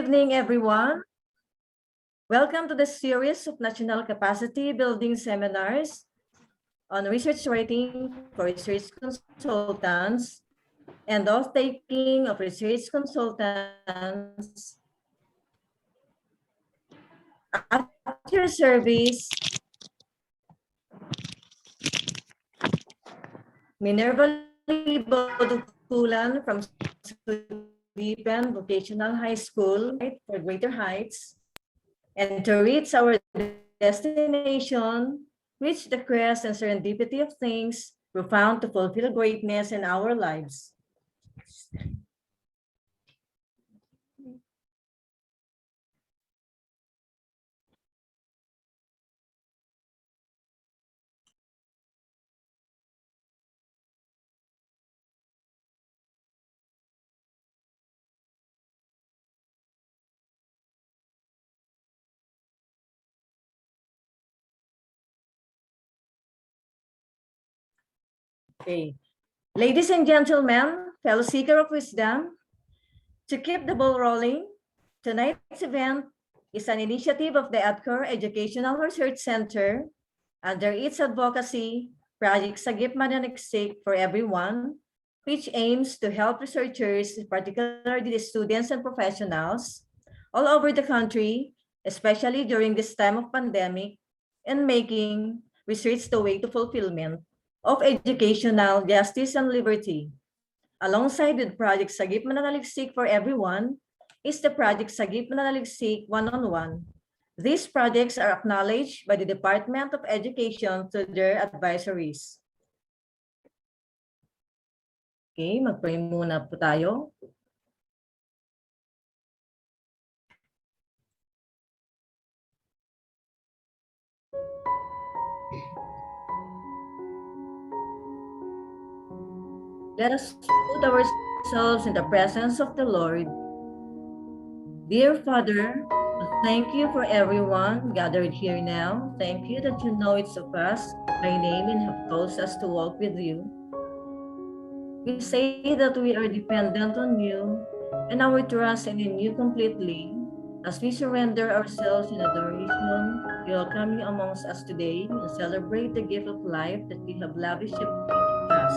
evening, everyone. Welcome to the series of National Capacity Building Seminars on research writing for research consultants and off-taking of research consultants after service. Minerva L. Duculan from Sudipen Vocational High School for greater heights, and to reach our destination, reach the crest and serendipity of things profound to fulfill greatness in our lives. Okay. Ladies and gentlemen, fellow seeker of wisdom, to keep the ball rolling, tonight's event is an initiative of the ETCOR Educational Research Center under its advocacy, Project Sagip Mananaksik for Everyone, which aims to help researchers, particularly the students and professionals all over the country, especially during this time of pandemic, in making research the way to fulfillment of educational justice and liberty. Alongside with Project Sagip Mananaliksik for Everyone is the Project Sagip Mananaliksik One-on-One. These projects are acknowledged by the Department of Education through their advisories. Okay, mag-pray muna po tayo. Let us put ourselves in the presence of the Lord. Dear Father, thank you for everyone gathered here now. Thank you that you know each of us by name and have caused us to walk with you. We say that we are dependent on you and our trust in you completely as we surrender ourselves in adoration, welcome you amongst us today and celebrate the gift of life that you have lavished upon us.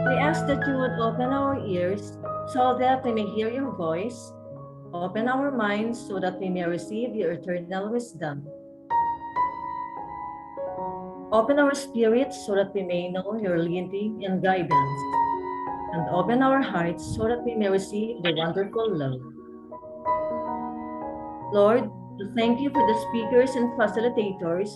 We ask that you would open our ears so that we may hear your voice, open our minds so that we may receive your eternal wisdom. Open our spirits so that we may know your leading and guidance, and open our hearts so that we may receive the wonderful love. Lord, thank you for the speakers and facilitators.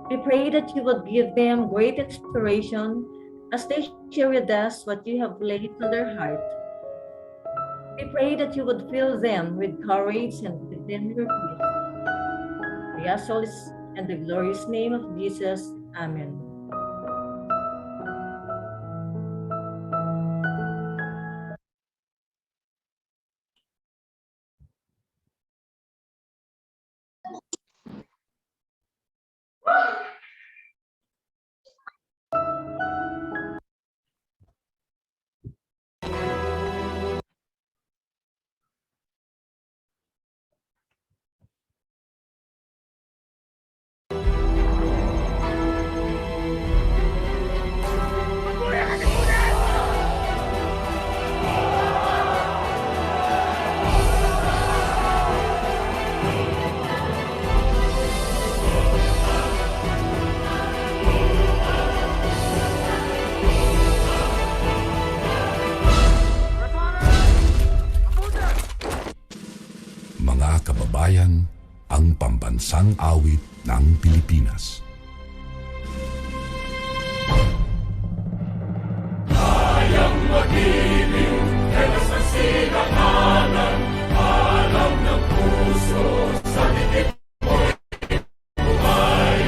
We pray that you would give them great inspiration as they share with us what you have laid on their heart. We pray that you would fill them with courage and within your peace. We ask all this in the glorious name of Jesus. Amen. Kababayan, ang pambansang awit ng Pilipinas. Kayang mag-ibig, kelas ng silanganan, alam ng puso, sa dikit mo'y buhay.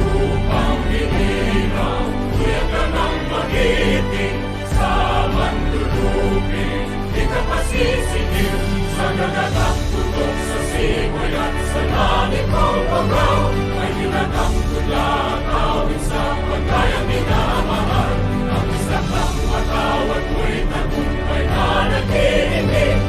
Lupang hinirang, kuya ka ng magiting, sa manlulupin, di ka pasisigil, sa nagagang tutok sa simoy at sa langit mong pagaw, ay hinatang tula, tawid sa pagkayang minamahal. Ang isang ng matawad mo'y tagumpay na naghihiling,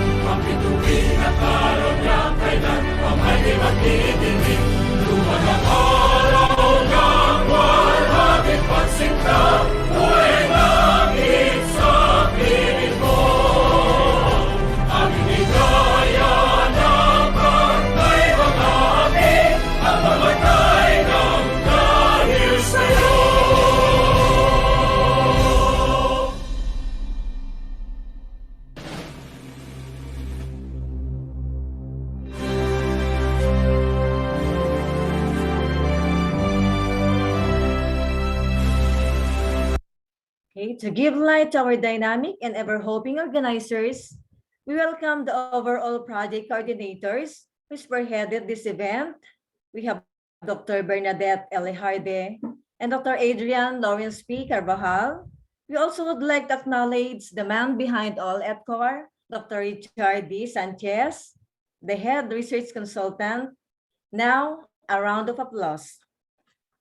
Okay, to give light to our dynamic and ever-hoping organizers, we welcome the overall project coordinators who spearheaded this event. We have Dr. Bernadette L. and Dr. Adrian Lawrence P. Carvajal. We also would like to acknowledge the man behind all ETCOR, Dr. Richard D. Sanchez, the head research consultant. Now, a round of applause.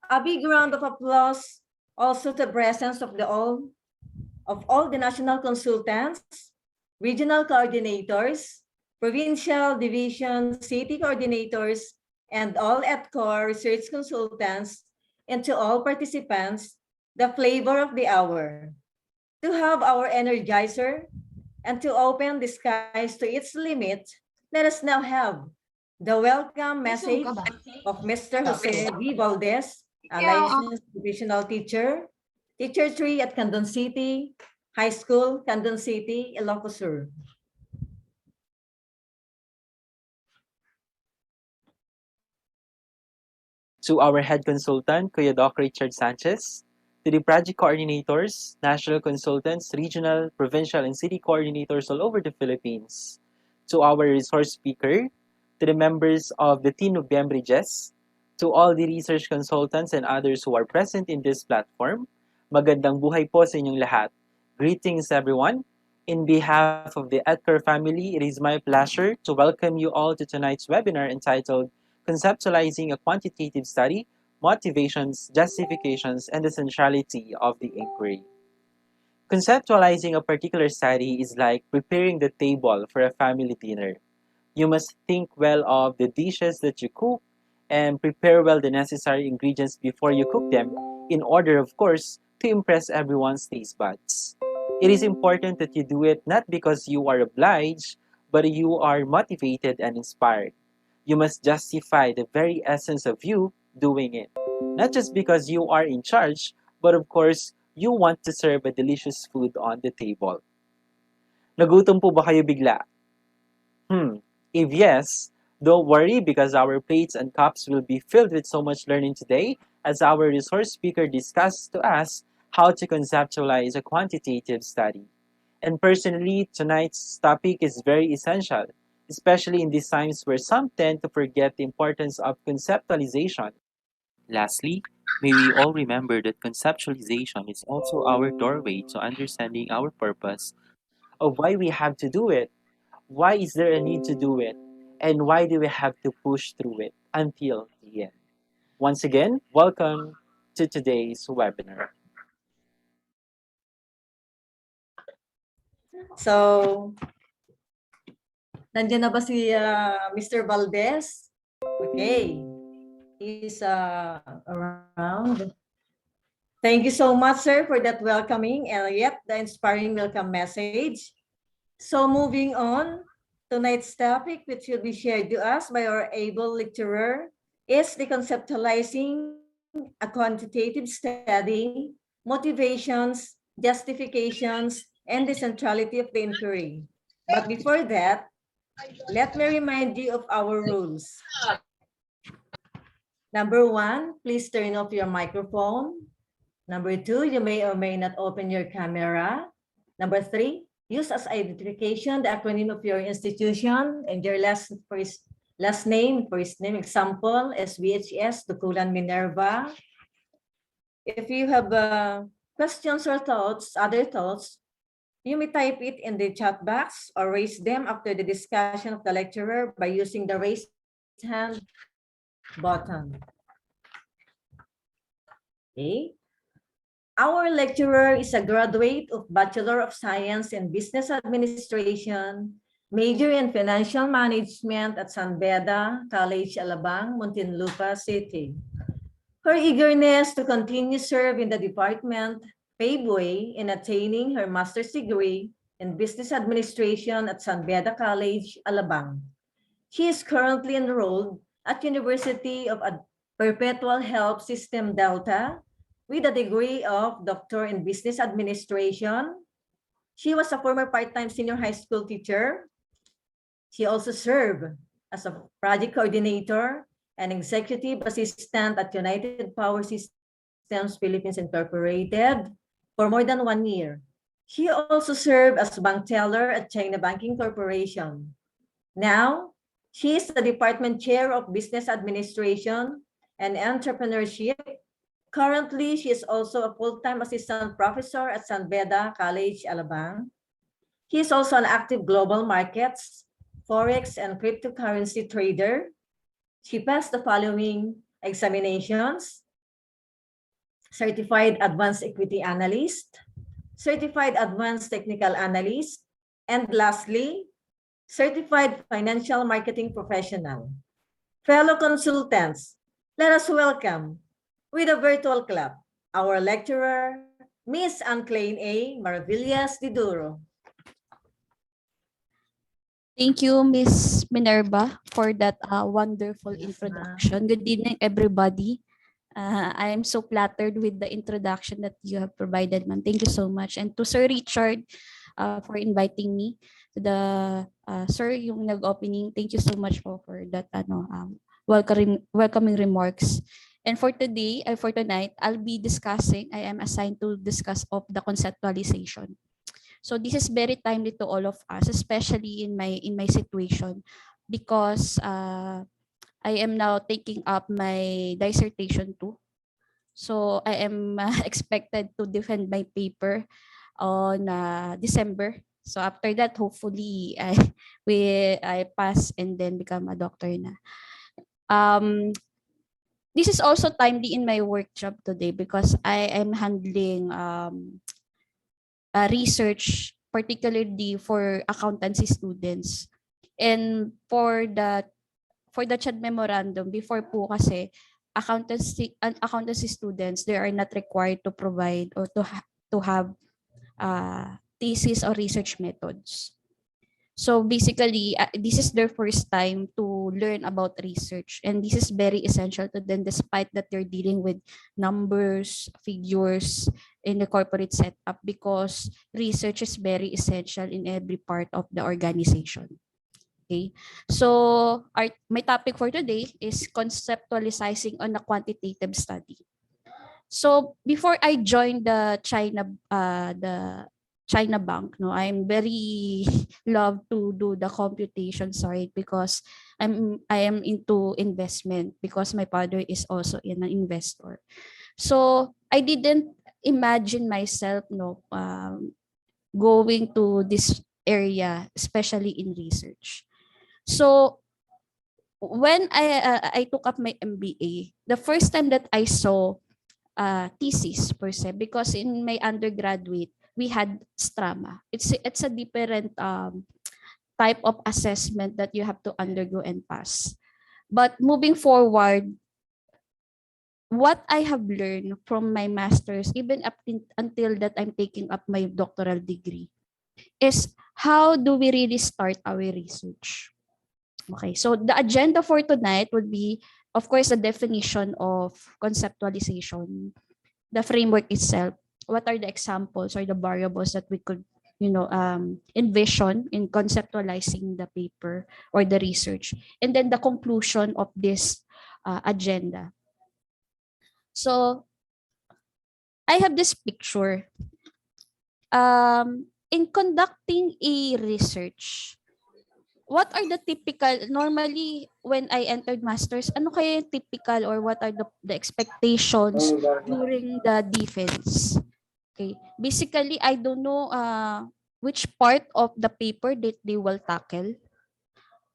A big round of applause also to the presence of all the national consultants, regional coordinators, provincial division, city coordinators, and all ETCOR research consultants, and to all participants, the flavor of the hour. To have our energizer and to open the skies to its limit, let us now have the welcome message of Mr. Jose V. Valdez, a licensed divisional teacher, Teacher 3 at Candon City High School, Candon City, Ilocos Sur. To our head consultant, Kuya Doc Richard Sanchez, to the project coordinators, national consultants, regional, provincial, and city coordinators all over the Philippines, to our resource speaker, to the members of the Team of Bembridges, to all the research consultants and others who are present in this platform, magandang buhay po sa inyong lahat. Greetings everyone. In behalf of the ETCOR family, it is my pleasure to welcome you all to tonight's webinar entitled Conceptualizing a Quantitative Study, Motivations, Justifications, and the Centrality of the Inquiry. Conceptualizing a particular study is like preparing the table for a family dinner. You must think well of the dishes that you cook and prepare well the necessary ingredients before you cook them in order, of course, to impress everyone's taste buds. It is important that you do it not because you are obliged, but you are motivated and inspired. You must justify the very essence of you doing it. Not just because you are in charge, but of course, you want to serve a delicious food on the table. Nagutom po ba kayo bigla? If yes, don't worry because our plates and cups will be filled with so much learning today as our resource speaker discussed to us how to conceptualize a quantitative study. And personally, tonight's topic is very essential, especially in these times where some tend to forget the importance of conceptualization. Lastly, may we all remember that conceptualization is also our doorway to understanding our purpose of why we have to do it. Why is there a need to do it? And why do we have to push through it until the end? Once again, welcome to today's webinar. So, nandiyan na ba si Mr. Valdez? Okay. He's around. Thank you so much, sir, for that welcoming and yet the inspiring welcome message. So moving on, tonight's topic, which will be shared to us by our able lecturer, is the conceptualizing a quantitative study, motivations, justifications, and the centrality of the inquiry. But before that, let me remind you of our rules. Number 1, please turn off your microphone. Number 2, you may or may not open your camera. Number 3, use as identification the acronym of your institution and your last name, first name, example, SBHS, Duculan, Minerva. If you have questions or thoughts, other thoughts, you may type it in the chat box or raise them after the discussion of the lecturer by using the raise hand button. Okay. Our lecturer is a graduate of Bachelor of Science in Business Administration, major in Financial Management at Beda College, Alabang, Muntinlupa City. Her eagerness to continue serving the department paved way in attaining her master's degree in Business Administration at Beda College, Alabang. She is currently enrolled at University of Perpetual Help System Delta with a degree of Doctor in Business Administration. She was a former part-time senior high school teacher. She also served as a project coordinator and executive assistant at United Power Systems Philippines Incorporated, for more than 1 year. She also served as bank teller at China Banking Corporation. Now, she is the Department Chair of Business Administration and Entrepreneurship. Currently, she is also a full-time assistant professor at San Beda College, Alabang. He is also an active global markets, forex, and cryptocurrency trader. She passed the following examinations: Certified Advanced Equity Analyst, Certified Advanced Technical Analyst, and lastly, Certified Financial Marketing Professional. Fellow consultants, let us welcome, with a virtual clap, our lecturer, Miss Klaine A. Maravillas-Diduro. Thank you, Miss Minerva, for that wonderful Yes, introduction. Good evening, everybody. I am so flattered with the introduction that you have provided, ma'am. Thank you so much. And to Sir Richard for inviting me. To the Sir, yung nag-opening, thank you so much for that welcoming remarks. And for today, for tonight, I'll be discussing, I am assigned to discuss of the conceptualization. So this is very timely to all of us, especially in my situation, because I am now taking up my dissertation too. So I am expected to defend my paper on December. So after that, hopefully I pass and then become a doctor na. This is also timely in my work job today because I am handling research, particularly for accountancy students. And for the CHAD memorandum, before po kasi, accountancy students, they are not required to provide or to have thesis or research methods. So basically, this is their first time to learn about research. And this is very essential to them despite that they're dealing with numbers, figures in the corporate setup, because research is very essential in every part of the organization. Okay, so my topic for today is conceptualizing on a quantitative study. So before I joined the China Bank, no, I'm very love to do the computation side because I am into investment because my father is also an investor. So I didn't imagine myself going to this area, especially in research. So when I took up my MBA, the first time that I saw thesis per se, because in my undergraduate we had strama. It's a different type of assessment that you have to undergo and pass. But moving forward, what I have learned from my master's, even up until that I'm taking up my doctoral degree, is how do we really start our research? Okay, so the agenda for tonight would be, of course, the definition of conceptualization, the framework itself, what are the examples or the variables that we could, envision in conceptualizing the paper or the research, and then the conclusion of this agenda. So I have this picture. In conducting a research, what are the typical, normally when I entered master's, ano kaya yung typical or what are the expectations during the defense? Okay, basically I don't know which part of the paper that they will tackle,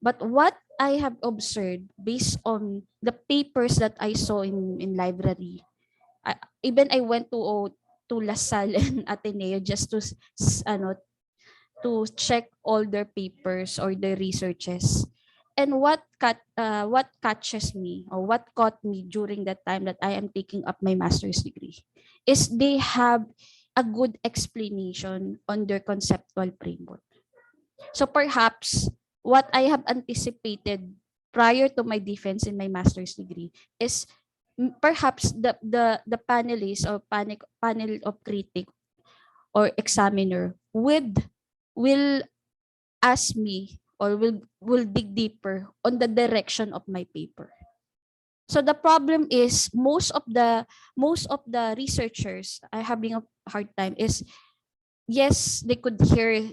but what I have observed based on the papers that I saw in library, even I went to LaSalle and Ateneo just to check all their papers or their researches. And what catches me or what caught me during that time that I am taking up my master's degree is they have a good explanation on their conceptual framework. So perhaps what I have anticipated prior to my defense in my master's degree is perhaps the panelists or panel of critic or examiner will ask me or will dig deeper on the direction of my paper. So the problem is most of the researchers are having a hard time is, yes, they could hear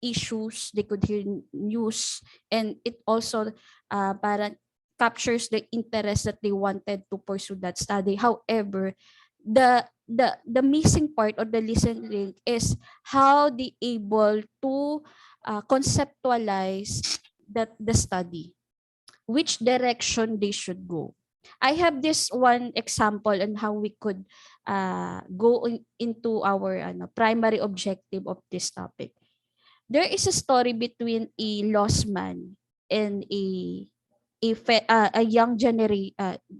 issues, they could hear news, and it also parang captures the interest that they wanted to pursue that study. However, the missing part or the listening is how they able to conceptualize the study, which direction they should go. I have this one example on how we could go into our primary objective of this topic. There is a story between a lost man and a young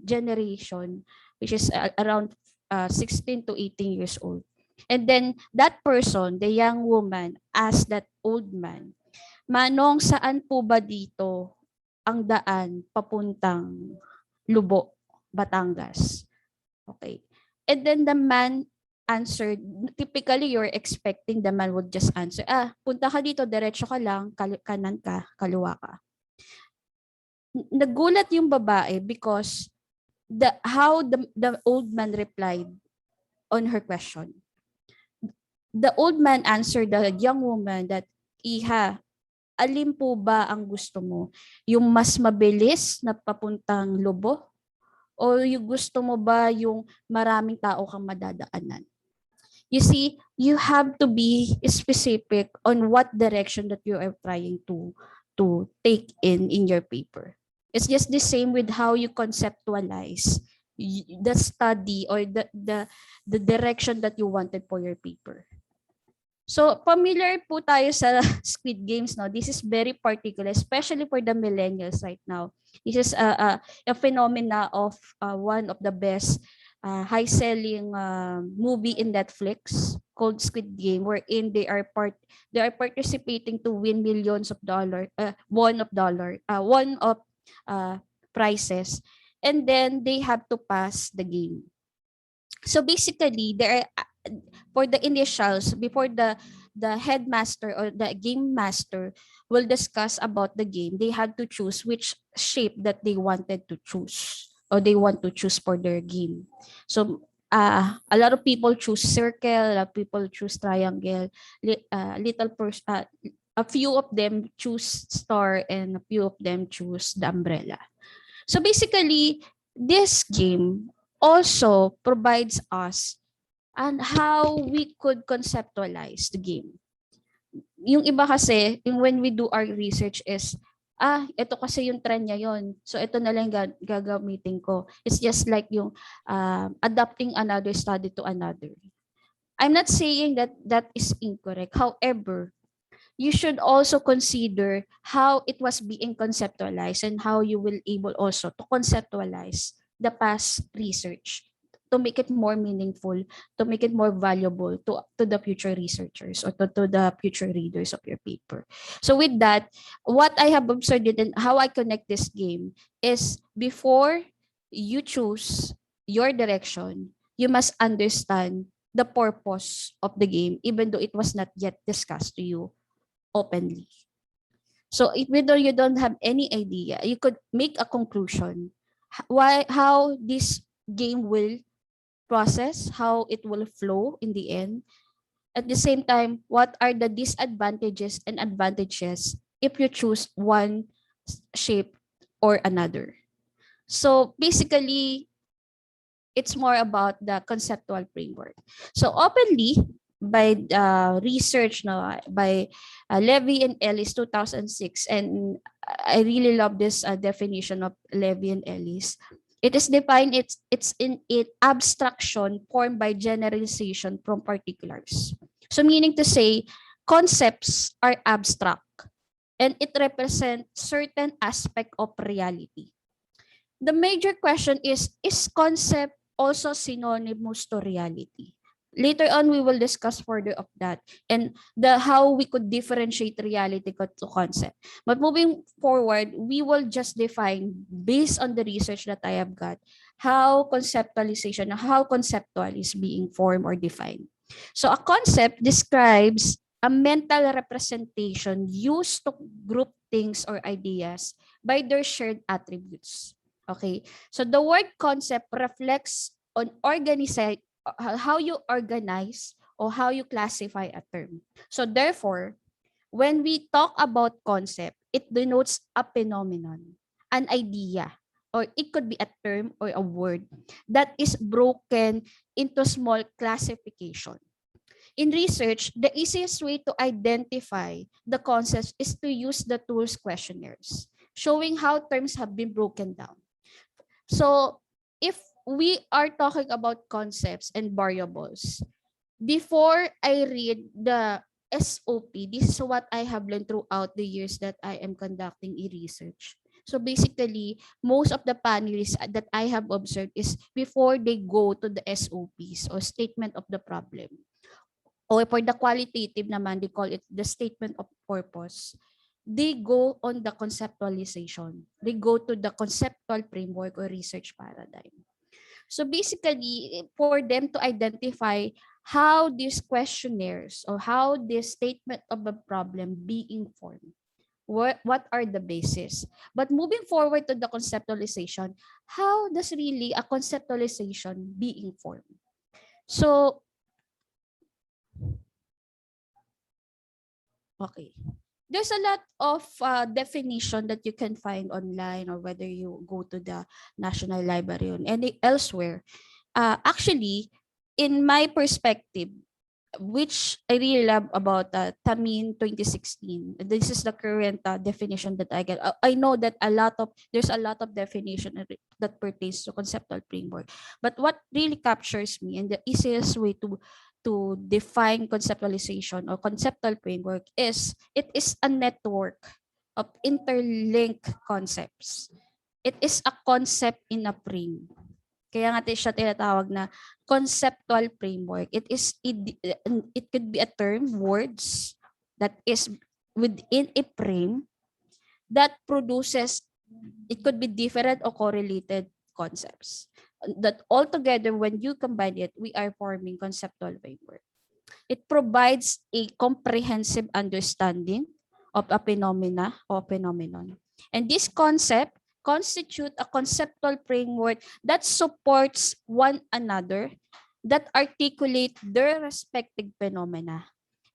generation, which is around 16 to 18 years old. And then that person, the young woman, asked that old man, "Manong, saan po ba dito ang daan papuntang Lubo, Batangas?" Okay. And then the man answered, typically you're expecting the man would just answer, punta ka dito, diretso ka lang, kanan ka, kaliwa ka. Nagulat yung babae because how the old man replied on her question. The old man answered the young woman that, "Iha, alin po ba ang gusto mo? Yung mas mabilis na papuntang Lubo? O yung gusto mo ba yung maraming tao kang madadaanan?" You see, you have to be specific on what direction that you are trying to take in your paper. It's just the same with how you conceptualize the study or the direction that you wanted for your paper. So, familiar po tayo sa Squid Games, no? This is very particular, especially for the millennials right now. This is a phenomena of one of the best high-selling movie in Netflix called Squid Game, wherein they are participating to win millions of won of prizes, and then they have to pass the game. So basically, there are for the initials, before the headmaster or the game master will discuss about the game, they had to choose which shape that they wanted to choose or they want to choose for their game. So a lot of people choose circle, a lot of people choose triangle, a few of them choose star, and a few of them choose the umbrella. So basically, this game also provides us and how we could conceptualize the game. Yung iba kasi, when we do our research is, ito kasi yung trend niya yon. So ito na lang gagamitin ko. It's just like yung adapting another study to another. I'm not saying that is incorrect. However, you should also consider how it was being conceptualized and how you will able also to conceptualize the past research to make it more meaningful, to make it more valuable to the future researchers or to the future readers of your paper. So with that, what I have observed and how I connect this game is before you choose your direction, you must understand the purpose of the game, even though it was not yet discussed to you openly. So even though you don't have any idea, you could make a conclusion how this game will process, how it will flow in the end. At the same time, what are the disadvantages and advantages if you choose one shape or another? So basically, it's more about the conceptual framework. So openly, by research by Levy and Ellis 2006, and I really love this definition of Levy and Ellis. It is defined, it's in it abstraction formed by generalization from particulars. So meaning to say, concepts are abstract and it represents certain aspect of reality. The major question is concept also synonymous to reality? Later on, we will discuss further of that and how we could differentiate reality to concept. But moving forward, we will just define, based on the research that I have got, how conceptualization, how conceptual is being formed or defined. So a concept describes a mental representation used to group things or ideas by their shared attributes. Okay, so the word concept reflects on how you organize or how you classify a term. So therefore, when we talk about concept, it denotes a phenomenon, an idea, or it could be a term or a word that is broken into small classification. In research, the easiest way to identify the concepts is to use the tools questionnaires, showing how terms have been broken down. So if we are talking about concepts and variables, before I read the SOP, this is what I have learned throughout the years that I am conducting research. So basically, most of the panelists that I have observed is before they go to the SOPs or statement of the problem, or for the qualitative naman, they call it the statement of purpose. They go on the conceptualization. They go to the conceptual framework or research paradigm. So basically, for them to identify how these questionnaires or how this statement of a problem being formed, what are the basis? But moving forward to the conceptualization, how does really a conceptualization being formed? So, okay. There's a lot of definition that you can find online, or whether you go to the National Library or any elsewhere. Actually, in my perspective, which I really love about Tamin 2016. This is the current definition that I get. I know that there's a lot of definition that pertains to conceptual framework, but what really captures me and the easiest way to define conceptualization or conceptual framework is it is a network of interlinked concepts. It is a concept in a frame. Kaya nga siya tinatawag na conceptual framework. It could be a term, words, that is within a frame that produces, it could be different or correlated concepts. That altogether, when you combine it, we are forming conceptual framework. It provides a comprehensive understanding of a phenomena or phenomenon. And this concept constitute a conceptual framework that supports one another, that articulate their respective phenomena,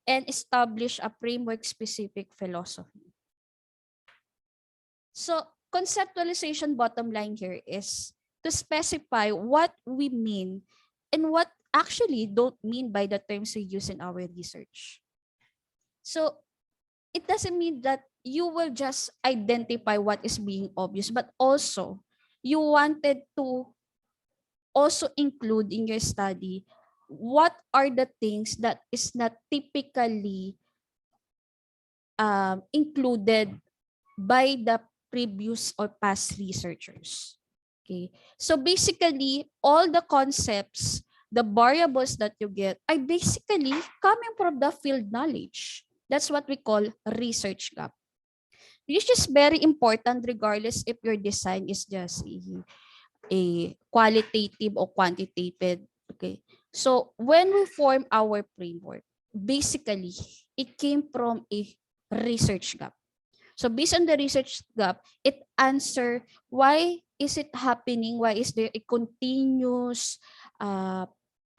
and establish a framework-specific philosophy. So, conceptualization bottom line here is to specify what we mean and what actually don't mean by the terms we use in our research. So, it doesn't mean that you will just identify what is being obvious, but also you wanted to also include in your study what are the things that is not typically included by the previous or past researchers. Okay, so basically all the concepts, the variables that you get are basically coming from the field knowledge. That's what we call research gap. Which is very important regardless if your design is just a qualitative or quantitative. Okay. So when we form our framework, basically it came from a research gap. So based on the research gap, it answer why is it happening? Why is there a continuous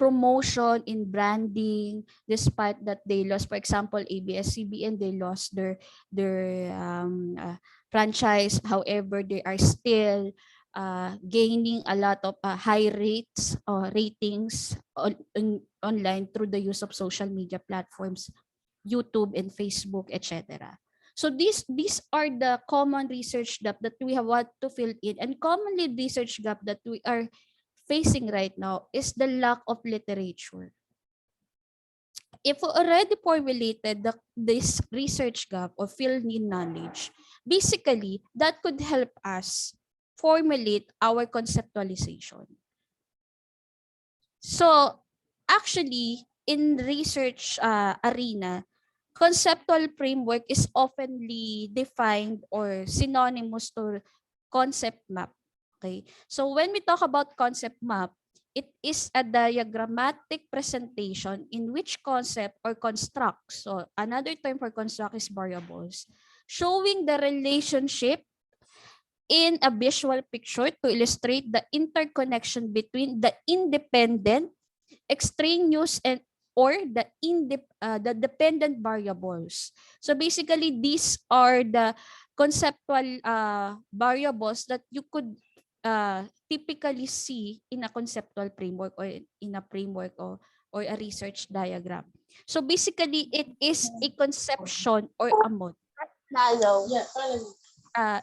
promotion in branding despite that they lost, for example, ABS-CBN, they lost their franchise. However, they are still gaining a lot of high rates or ratings online through the use of social media platforms, YouTube and Facebook, etc. So these are the common research gap that we have what to fill in, and commonly research gap that we are facing right now is the lack of literature. If we already formulated this research gap or field in knowledge, basically that could help us formulate our conceptualization. So actually, in research arena, conceptual framework is oftenly defined or synonymous to concept map. Okay, so when we talk about concept map, it is a diagrammatic presentation in which concept or constructs, so another term for construct is variables, showing the relationship in a visual picture to illustrate the interconnection between the independent, extraneous, and or the dependent variables. So basically, these are the conceptual variables that you could typically see in a conceptual framework or in a framework or a research diagram. So basically, it is a conception or a model.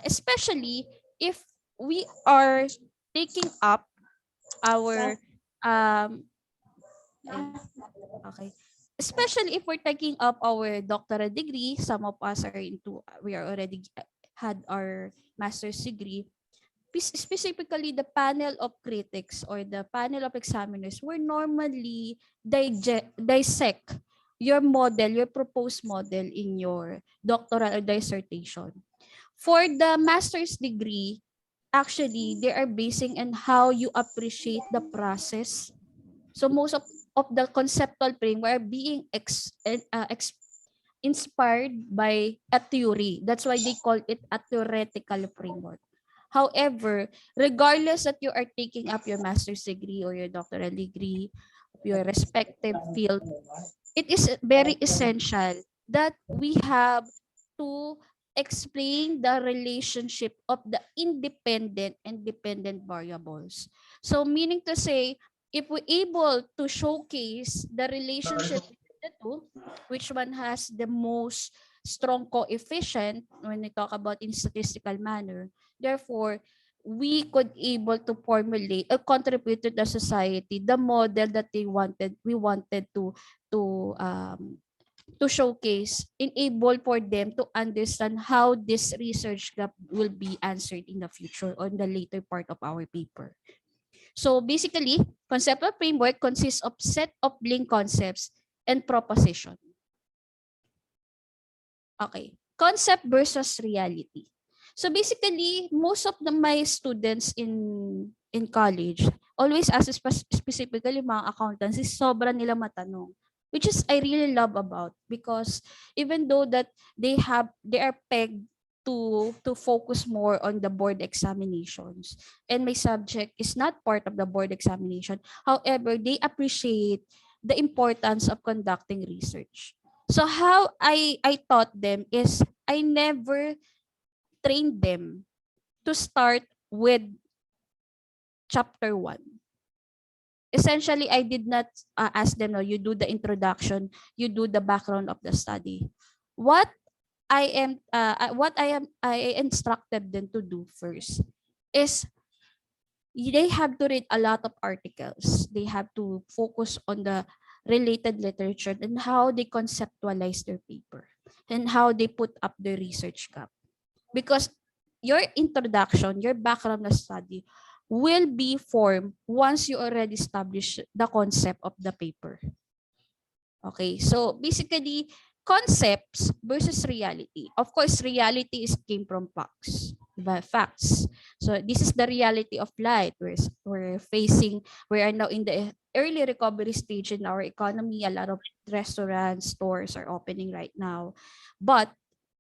Especially if we are taking up our okay, especially if we're taking up our doctorate degree. Some of us are we are already had our master's degree. Specifically, the panel of critics or the panel of examiners will normally dissect your model, your proposed model in your doctoral or dissertation. For the master's degree, actually, they are basing on how you appreciate the process. So most of the conceptual framework are being inspired by a theory. That's why they call it a theoretical framework. However, regardless that you are taking up your master's degree or your doctoral degree, your respective field, it is very essential that we have to explain the relationship of the independent and dependent variables. So meaning to say, if we're able to showcase the relationship between the two, which one has the most strong coefficient when we talk about in statistical manner, therefore, we could able to formulate or contribute to the society the model that we wanted to showcase, enable for them to understand how this research gap will be answered in the future on the later part of our paper. So basically, conceptual framework consists of set of linked concepts and proposition. Okay, concept versus reality. So basically, most of my students in college always ask specifically mga accountants, is sobra nila matanong, which is I really love about, because even though that they are pegged to focus more on the board examinations, and my subject is not part of the board examination, however, they appreciate the importance of conducting research. So how I taught them is I never trained them to start with chapter 1. Essentially, I did not ask them, no, you do the introduction, you do the background of the study. What I instructed them to do first is they have to read a lot of articles. They have to focus on the related literature and how they conceptualize their paper and how they put up the research gap. Because your introduction, your background of study will be formed once you already establish the concept of the paper. Okay, so basically, concepts versus reality. Of course, reality came from facts. Facts. So this is the reality of life. We are now in the early recovery stage in our economy. A lot of restaurants, stores are opening right now. But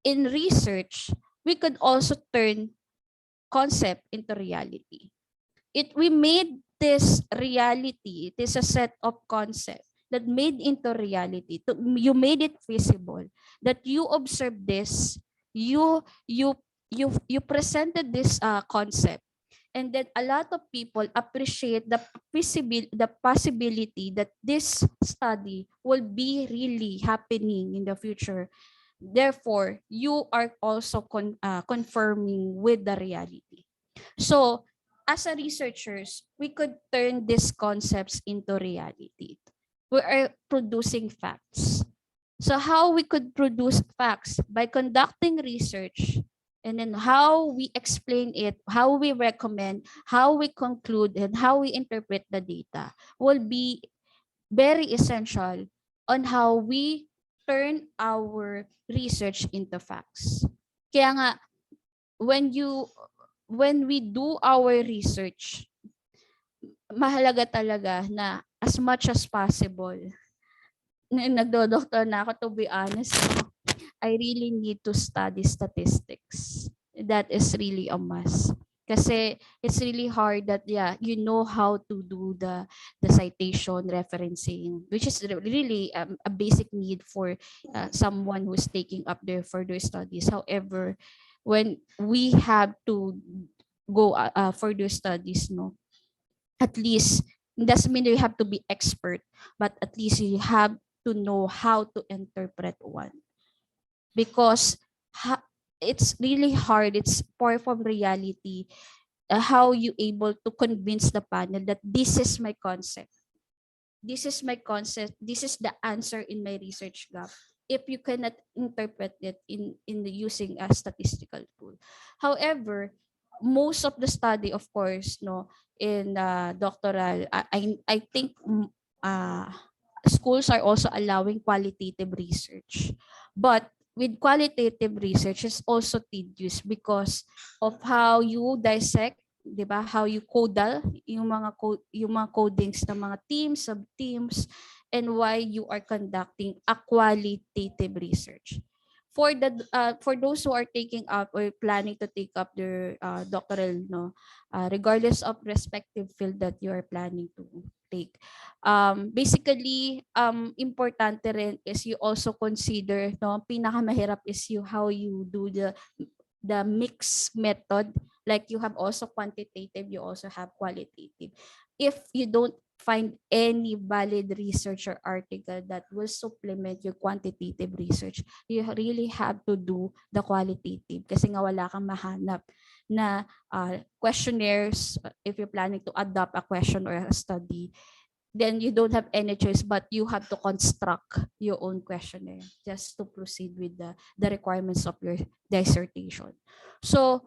in research, we could also turn concept into reality. We made this reality. It is a set of concepts that made into reality. You made it visible. That you observed this. You presented this concept, and then a lot of people appreciate the possibility that this study will be really happening in the future. Therefore, you are also confirming with the reality. So, as a researchers, we could turn these concepts into reality. We are producing facts. So how we could produce facts? By conducting research, and then how we explain it, how we recommend, how we conclude, and how we interpret the data will be very essential on how we turn our research into facts. Kaya nga, when we do our research, mahalaga talaga na as much as possible, nagdo-doctor na ako, to be honest, I really need to study statistics. that is really a must. Kasi it's really hard that you know how to do the citation referencing, which is really a basic need for someone who's taking up their further studies. However, when we have to go further studies, no, at least it doesn't mean you have to be expert, but at least you have to know how to interpret one, because it's really hard. It's far from reality. How you able to convince the panel that this is my concept, this is my concept, this is the answer in my research gap, if you cannot interpret it in the using a statistical tool. However, most of the study, of course, no, in doctoral, I think schools are also allowing qualitative research, but with qualitative research is also tedious because of how you dissect, 'di ba? How you codal yung mga codings ng mga teams, sub-teams, and why you are conducting a qualitative research. For those who are taking up or planning to take up their doctoral, no, regardless of respective field that you are planning to take, basically importante rin is you also consider, no, pinakamahirap is how you do the mix method. Like you have also quantitative, you also have qualitative. If you don't find any valid research or article that will supplement your quantitative research, you really have to do the qualitative kasi nga wala kang mahanap na questionnaires. If you're planning to adopt a question or a study, then you don't have any choice but you have to construct your own questionnaire just to proceed with the requirements of your dissertation. So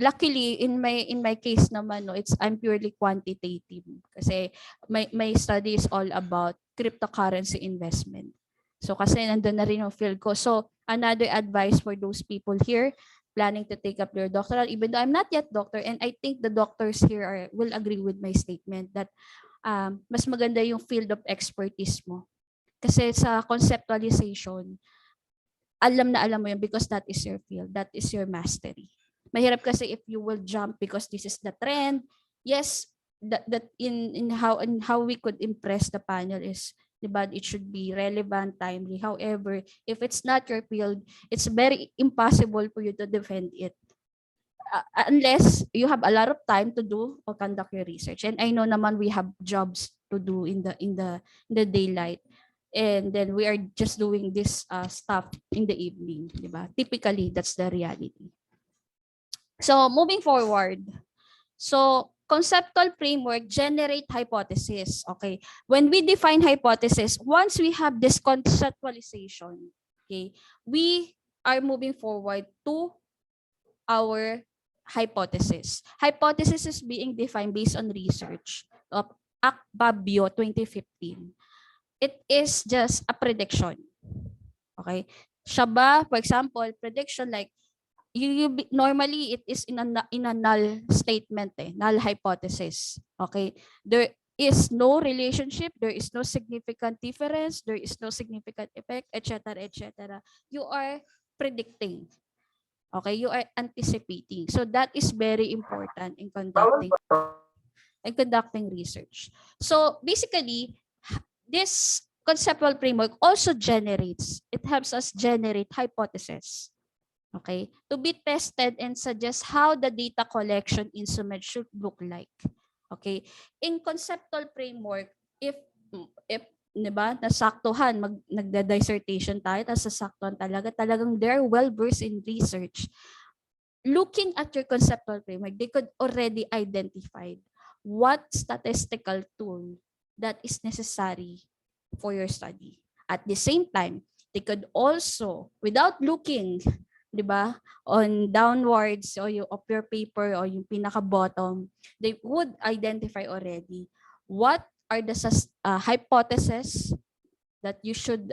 luckily in my case naman, no, I'm purely quantitative kasi my study is all about cryptocurrency investment. So kasi nandun na rin yung field ko. So another advice for those people here planning to take up their doctoral, even though I'm not yet doctor, and I think the doctors here will agree with my statement that mas maganda yung field of expertise mo. Kasi sa conceptualization, alam na alam mo yun because that is your field, that is your mastery. Mahirap kasi if you will jump because this is the trend. Yes, that in how we could impress the panel is, diba, it should be relevant, timely. However, if it's not your field, it's very impossible for you to defend it. Unless you have a lot of time to do or conduct your research. And I know naman we have jobs to do in the daylight. And then we are just doing this stuff in the evening, diba? Typically, that's the reality. So moving forward, so conceptual framework generate hypothesis. Okay, when we define hypothesis, once we have this conceptualization, okay, we are moving forward to our hypothesis. Hypothesis is being defined based on research of Akbabio 2015. It is just a prediction. Okay, siya ba, for example, prediction like normally it is in a null statement, null hypothesis. Okay, there is no relationship, there is no significant difference, there is no significant effect, etc., etc. You are predicting. Okay, you are anticipating. So that is very important in conducting research. So basically, this conceptual framework also it helps us generate hypotheses. Okay, to be tested and suggest how the data collection instrument should look like. Okay, in conceptual framework, if diba, nasaktuhan, nagda-dissertation tayo, tapos nasaktuhan talagang they're well-versed in research. Looking at your conceptual framework, they could already identify what statistical tool that is necessary for your study. At the same time, they could also, without looking, diba, on downwards of your paper or yung pinaka-bottom, they would identify already what are the hypotheses that you should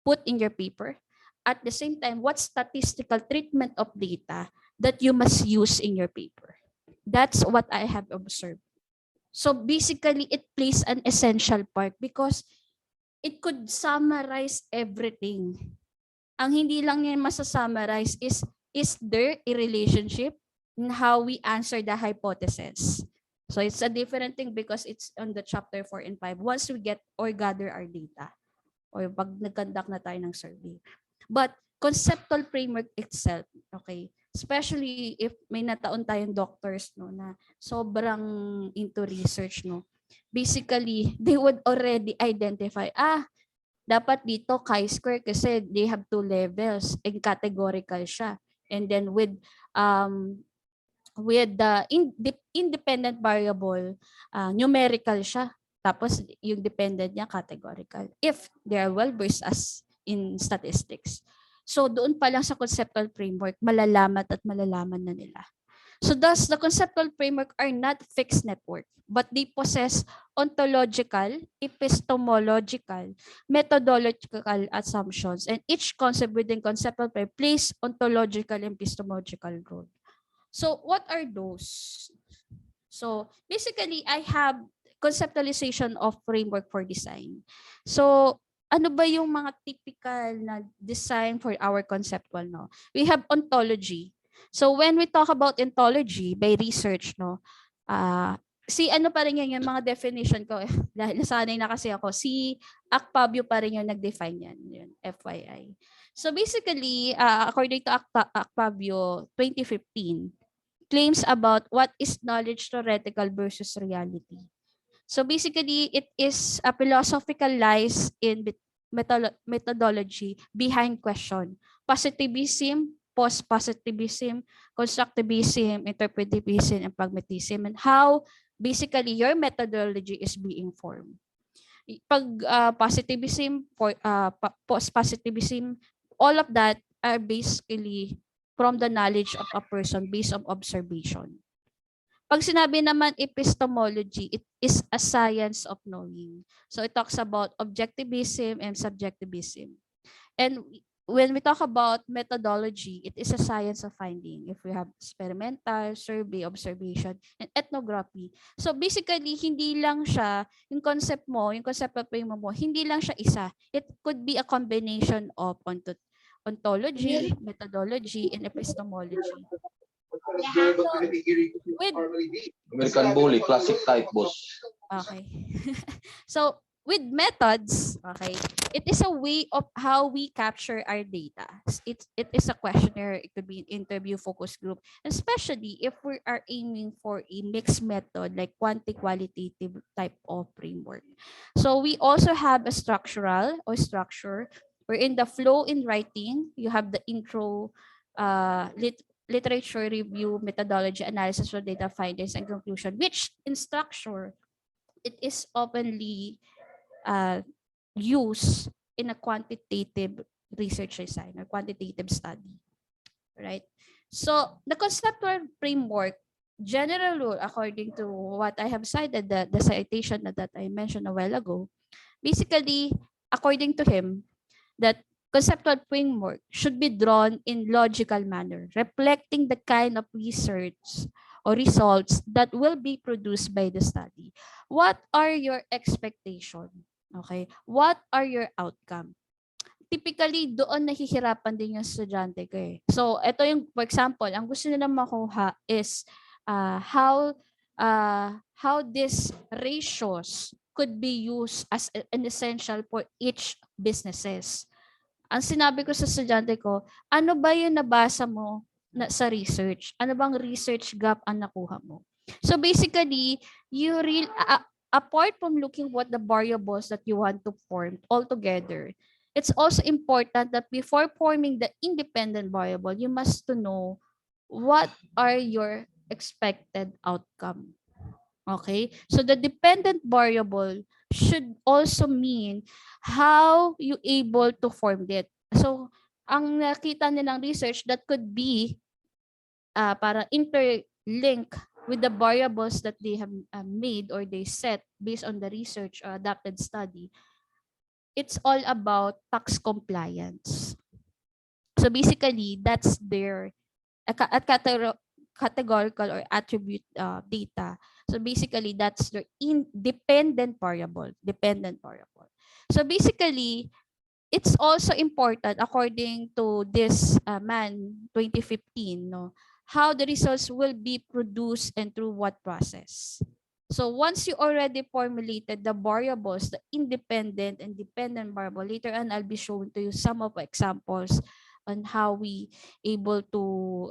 put in your paper. At the same time, what statistical treatment of data that you must use in your paper. That's what I have observed. So basically, it plays an essential part because it could summarize everything. Ang hindi lang yan masasummarize is is there a relationship in how we answer the hypothesis? So it's a different thing because it's on the chapter 4 and 5 once we get or gather our data or pag nag-conduct na tayo ng survey. But conceptual framework itself, okay, especially if may nataon tayong doctors no na sobrang into research no, basically they would already identify dapat dito chi-square kasi they have two levels and categorical siya, and then with the independent variable numerical siya, tapos yung dependent niya categorical if they are well versed as in statistics. So doon pa lang sa conceptual framework malalaman at malalaman na nila. So thus, the conceptual framework are not fixed network, but they possess ontological, epistemological, methodological assumptions, and each concept within conceptual framework plays ontological and epistemological role. So what are those? So basically, I have conceptualization of framework for design. So ano ba yung mga typical na design for our conceptual, no? We have ontology. So when we talk about ontology by research, no, ano pa rin yan, yung mga definition ko, dahil nasanay na kasi ako, si Akpabio pa rin yung nag-define yan, yun, FYI. So basically, according to Akpabio 2015, claims about what is knowledge theoretical versus reality. So basically, it is a philosophical lies in methodology behind question. Positivism, post-positivism, constructivism, interpretivism, and pragmatism, and how basically your methodology is being formed. Pag positivism, post-positivism, all of that are basically from the knowledge of a person based on observation. Pag sinabi naman epistemology, it is a science of knowing. So it talks about objectivism and subjectivism. And when we talk about methodology, it is a science of finding. If we have experimental, survey, observation, and ethnography. So basically, hindi lang siya, yung concept mo, yung concept of framework mo, hindi lang siya isa. It could be a combination of ontology, methodology, and epistemology. With American Bully, classic type, boss. Okay. So with methods, okay, it is a way of how we capture our data. It is a questionnaire, it could be an interview focus group, especially if we are aiming for a mixed method like qualitative type of framework. So we also have a structural or structure, where in the flow in writing, you have the intro, literature review, methodology, analysis of data findings, and conclusion, which in structure, it is openly used in a quantitative research design or quantitative study, right? So the conceptual framework, general rule, according to what I have cited, the citation that I mentioned a while ago, basically, according to him, that conceptual framework should be drawn in logical manner, reflecting the kind of research or results that will be produced by the study. What are your expectations? Okay, what are your outcome? Typically, doon nahihirapan din yung estudyante ko eh. So, ito yung, for example, ang gusto nila makuha is how these ratios could be used as an essential for each businesses. Ang sinabi ko sa estudyante ko, ano ba yung nabasa mo sa research? Ano bang research gap ang nakuha mo? So basically, apart from looking what the variables that you want to form altogether, it's also important that before forming the independent variable, you must to know what are your expected outcome. Okay? So the dependent variable should also mean how you able to form it. So ang nakita nilang research that could be para interlink with the variables that they have made or they set based on the research or adapted study, it's all about tax compliance. So basically, that's their categorical or attribute data. So basically, that's their independent variable. So basically, it's also important, according to this man 2015, no, how the results will be produced and through what process. So once you already formulated the variables, the independent and dependent variable, later on I'll be showing to you some of examples on how we able to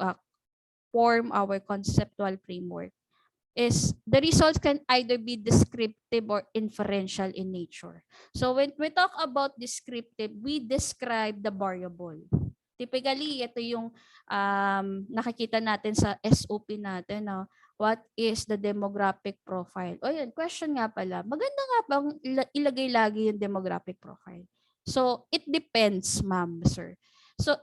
form our conceptual framework. Is the results can either be descriptive or inferential in nature. So when we talk about descriptive, we describe the variable. Typically, ito yung nakikita natin sa SOP natin. No? What is the demographic profile? O yun, question nga pala. Maganda nga bang ilagay lagi yung demographic profile? So, it depends, ma'am, sir. So,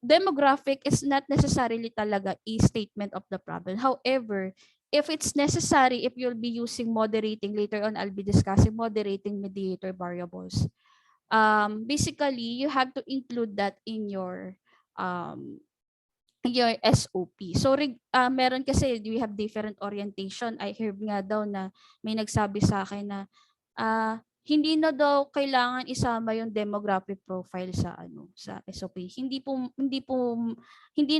demographic is not necessarily talaga a statement of the problem. However, if it's necessary, if you'll be using moderating, later on I'll be discussing moderating mediator variables. Basically, you have to include that in your SOP. So, meron kasi, we have different orientation. I heard nga daw na may nagsabi sa akin na hindi na daw kailangan isama yung demographic profile sa sa SOP. Hindi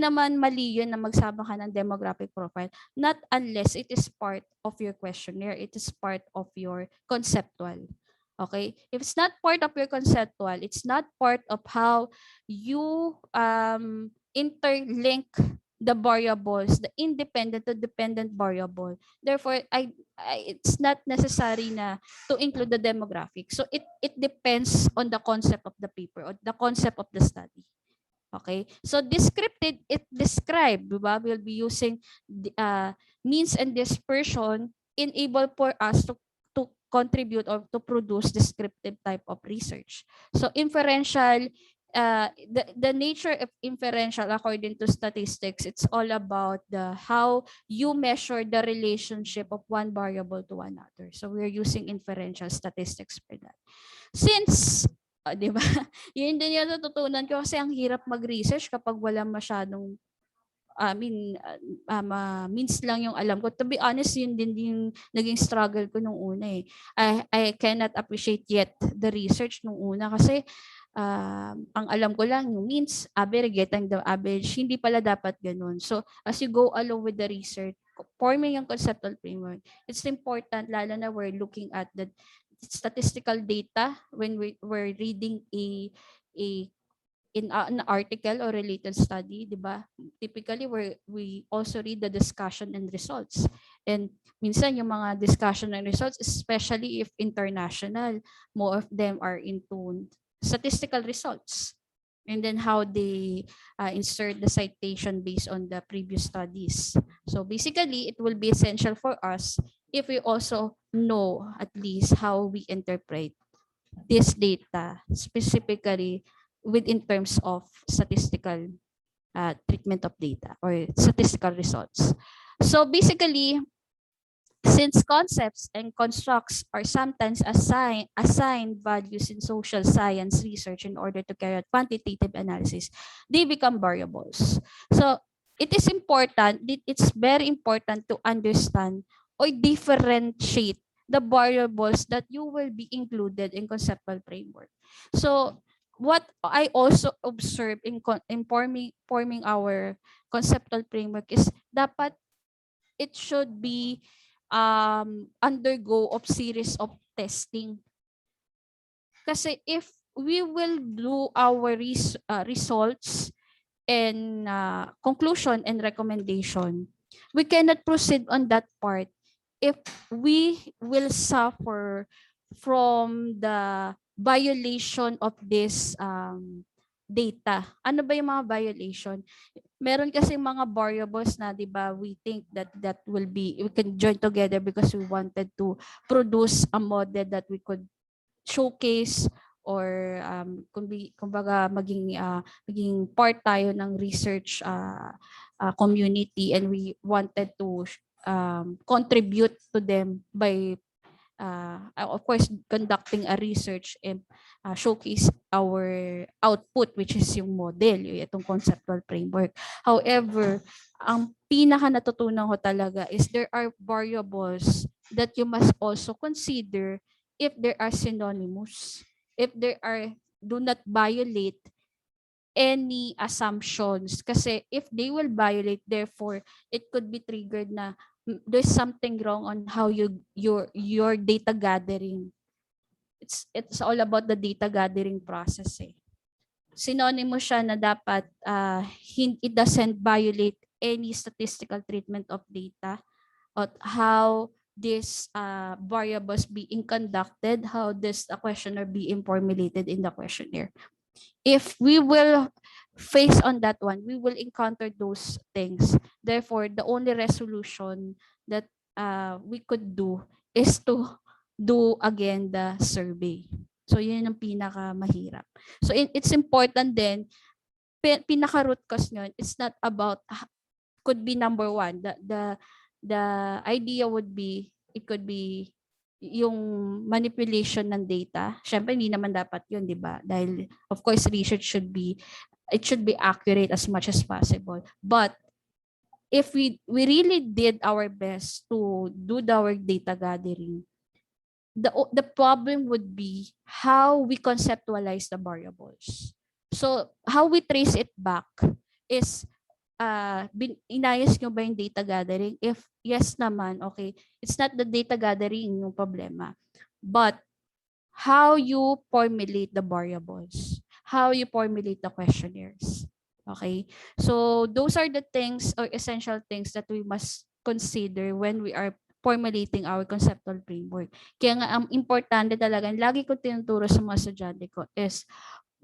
naman mali yun na magsama ka ng demographic profile, not unless it is part of your questionnaire, it is part of your conceptual. Okay? If it's not part of your conceptual, it's not part of how you interlink the variables, the independent to dependent variable. Therefore, it's not necessary na to include the demographic. So it depends on the concept of the paper or the concept of the study. Okay? So descriptive, it describe, diba? We'll be using means and dispersion enable for us to contribute or to produce descriptive type of research. So inferential, the nature of inferential according to statistics, it's all about how you measure the relationship of one variable to another. So we're using inferential statistics for that. Since di ba? Yun din yung natutunan ko kasi ang hirap mag-research kapag wala masyadong means lang yung alam ko. To be honest, yun din yung naging struggle ko nung una eh. I cannot appreciate yet the research nung una kasi ang alam ko lang yung means, average, getting the average, hindi pala dapat ganun. So, as you go along with the research, forming yung conceptual framework, it's important, lalo na we're looking at the statistical data when we're reading in an article or related study, di ba? Typically, we also read the discussion and results. And minsan yung mga discussion and results, especially if international, more of them are into statistical results. And then how they insert the citation based on the previous studies. So basically, it will be essential for us if we also know at least how we interpret this data, specifically within terms of statistical treatment of data or statistical results. So basically, since concepts and constructs are sometimes assigned values in social science research in order to carry out quantitative analysis, they become variables. So it is important, it's very important to understand or differentiate the variables that you will be included in conceptual framework. So what I also observed in forming our conceptual framework is dapat it should be undergo of series of testing. Kasi if we will do our results and conclusion and recommendation, we cannot proceed on that part if we will suffer from the violation of this data. Ano ba yung mga violation? Meron kasi mga variables na, di ba, we think that we can join together because we wanted to produce a model that we could showcase or kumbaga maging part tayo ng research community, and we wanted to contribute to them by of course conducting a research and showcase our output, which is yung model, itong conceptual framework. However, ang pinaka natutunan ko talaga is there are variables that you must also consider if there are synonymous, if there are not violate any assumptions. Kasi if they will violate, therefore, it could be triggered na there's something wrong on how your data gathering. It's all about the data gathering process eh. Synonymous siya na dapat it doesn't violate any statistical treatment of data or how this variables being conducted, how this questionnaire being formulated in the questionnaire. If we will face on that one, we will encounter those things. Therefore, the only resolution that we could do is to do again the survey. So, yun ang pinakamahirap. So, it's important then, pinaka-root cause nyo, it's not about, could be number one. The idea would be, it could be yung manipulation ng data. Syempre, hindi naman dapat yun, di ba? Dahil, of course, research should be accurate as much as possible. But, if we really did our best to do our data gathering, the problem would be how we conceptualize the variables. So, how we trace it back is, inayos nyo ba yung data gathering? If yes naman, okay, it's not the data gathering yung problema, but how you formulate the variables, how you formulate the questionnaires. Okay, so those are the things or essential things that we must consider when we are formulating our conceptual framework. Kaya nga ang importante talaga, lagi ko tinuturo sa mga estudyante ko is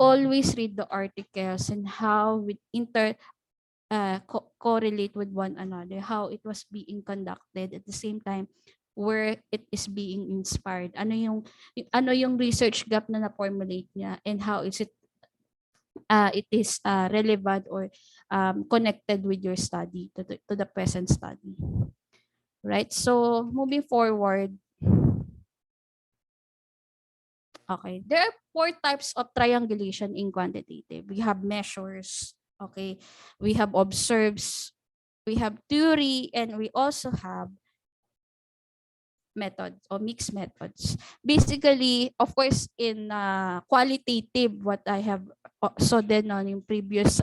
always read the articles and how we correlate with one another, how it was being conducted, at the same time where it is being inspired. Ano yung research gap na na-formulate niya and how is it is relevant or connected with your study to the present study. Right? So, moving forward. Okay. There are 4 types of triangulation in quantitative. We have measures, okay? We have observes, we have theory, and we also have methods or mixed methods. Basically, of course, in qualitative, what I have saw then on yung previous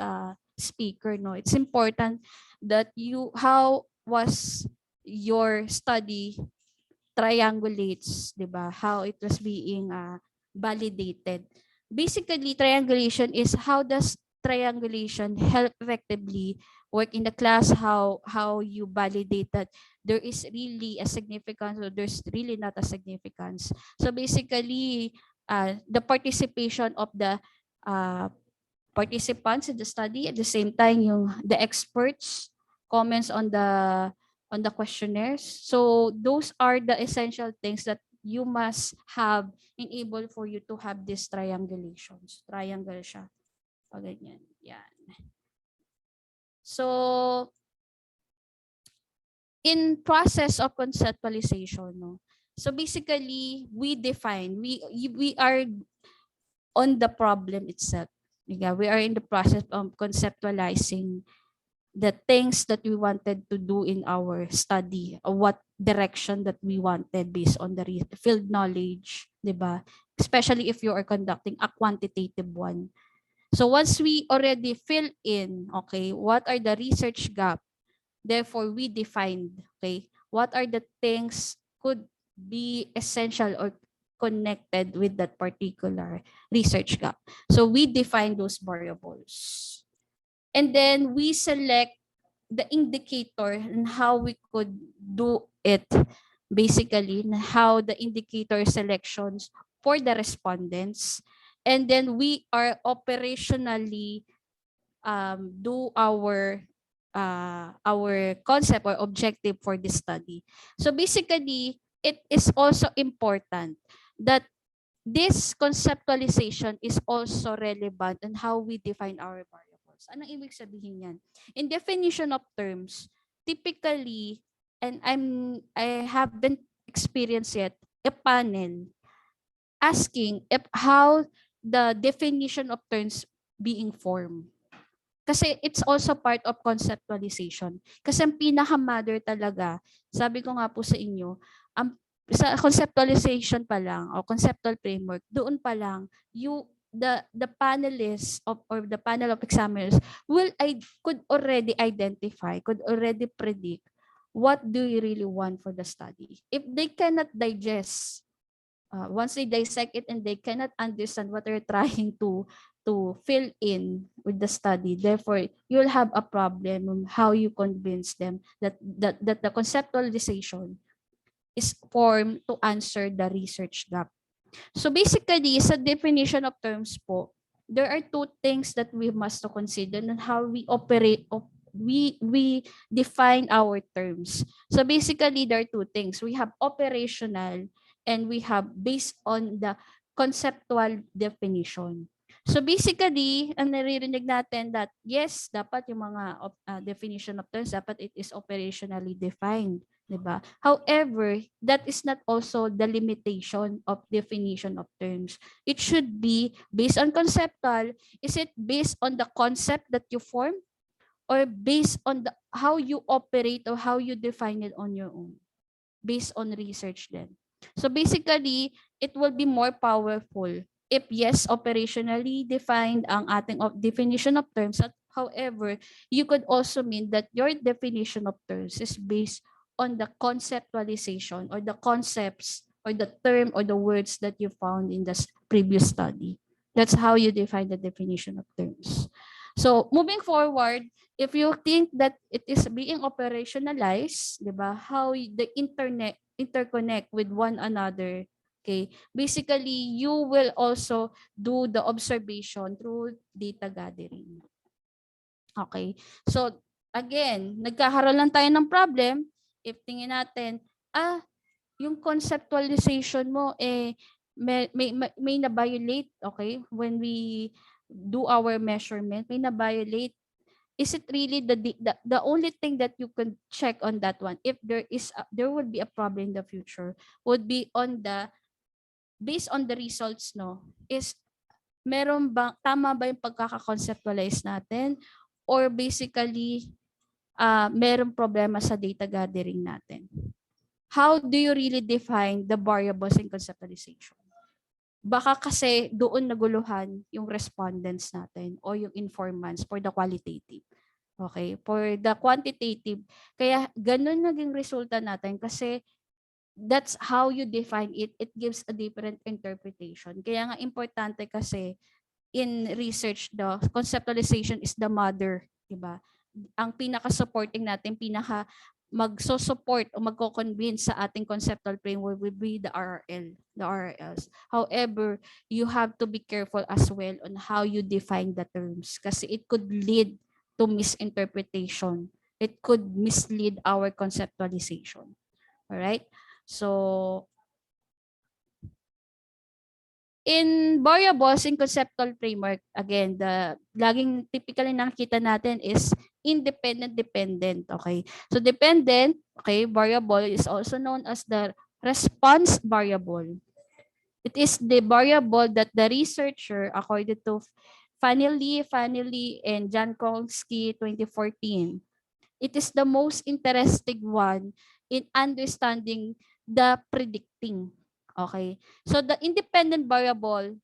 speaker, no, it's important that how was your study triangulates, diba? How it was being validated. Basically, triangulation is how does triangulation help effectively work in the class, how you validate that there is really a significance or there's really not a significance. So basically, the participation of the participants in the study, at the same time the experts comments on the questionnaires. So those are the essential things that you must have enable for you to have these triangulations. Triangle siya. O ganyan. Yan. So in process of conceptualization, no. So basically, we define, we are on the problem itself. Yeah, we are in the process of conceptualizing the things that we wanted to do in our study, or what direction that we wanted based on the field knowledge, diba? Especially if you are conducting a quantitative one. So once we already fill in, okay, what are the research gap? Therefore, we defined, okay, what are the things could be essential or connected with that particular research gap. So we define those variables. And then we select the indicator and how we could do it, basically, how the indicator selections for the respondents. And then we are operationally do our concept or objective for this study. So basically, it is also important that this conceptualization is also relevant in how we define our variables. Anong ibig sabihin yan? In definition of terms, typically, and I haven't experienced yet a panel asking if how the definition of terms being formed. Kasi it's also part of conceptualization. Kasi ang pinaka-mother talaga, sabi ko nga po sa inyo, sa conceptualization pa lang o conceptual framework, doon pa lang, you the panelists or the panel of examiners could already identify, could already predict what do you really want for the study. If they cannot digest, once they dissect it and they cannot understand what they're trying to fill in with the study, therefore you'll have a problem on how you convince them that the conceptualization is formed to answer the research gap. So basically, sa definition of terms po, there are two things that we must to consider on how we operate, we define our terms. So basically, there are two things. We have operational and we have based on the conceptual definition. So basically, ang naririnig natin that yes, dapat yung mga definition of terms, dapat it is operationally defined. Diba? However, that is not also the limitation of definition of terms. It should be based on conceptual. Is it based on the concept that you form or based on the how you operate or how you define it on your own? Based on research then. So basically, it will be more powerful if yes, operationally defined ang ating definition of terms. However, you could also mean that your definition of terms is based on the conceptualization or the concepts or the term or the words that you found in the previous study. That's how you define the definition of terms. So moving forward, if you think that it is being operationalized, diba, how the internet interconnect with one another, okay, basically you will also do the observation through data gathering. Okay, so again, nagkakaroon lang tayo ng problem if tingin natin, yung conceptualization mo, may na-violate, okay? When we do our measurement, may na-violate. Is it really the only thing that you can check on that one, if there would be a problem in the future, would be on based on the results, no? Is tama ba yung pagkaka-conceptualize natin? Or basically, merong problema sa data gathering natin? How do you really define the variables in conceptualization? Baka kasi doon naguluhan yung respondents natin o yung informants for the qualitative. Okay? For the quantitative, kaya ganun naging resulta natin kasi that's how you define it. It gives a different interpretation. Kaya nga importante kasi in research, the conceptualization is the mother, diba? Ang pinaka-supporting natin, magso-support o magko-convince sa ating conceptual framework will be the RRLs. However, you have to be careful as well on how you define the terms kasi it could lead to misinterpretation. It could mislead our conceptualization. All right? So, in variables in conceptual framework, again, the laging typically nakikita natin is independent, dependent. Okay, so dependent, okay, variable is also known as the response variable. It is the variable that the researcher, according to Fanelli and Jankowski 2014, it is the most interesting one in understanding the predicting. Okay, so the independent variable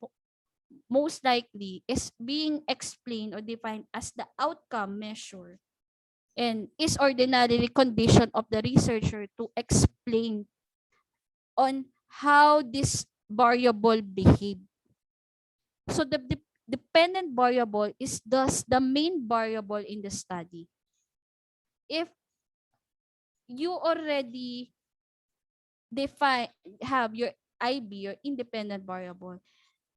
most likely is being explained or defined as the outcome measure and is ordinarily condition of the researcher to explain on how this variable behave. So the dependent variable is thus the main variable in the study. If you already have your IB, your independent variable,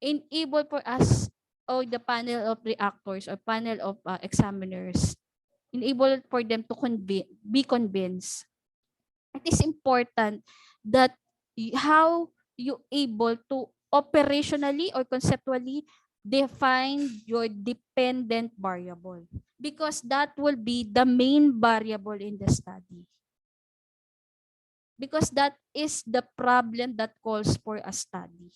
enable for us or the panel of reactors or panel of examiners, enable for them to be convinced. It is important that how you able to operationally or conceptually define your dependent variable, because that will be the main variable in the study. Because that is the problem that calls for a study.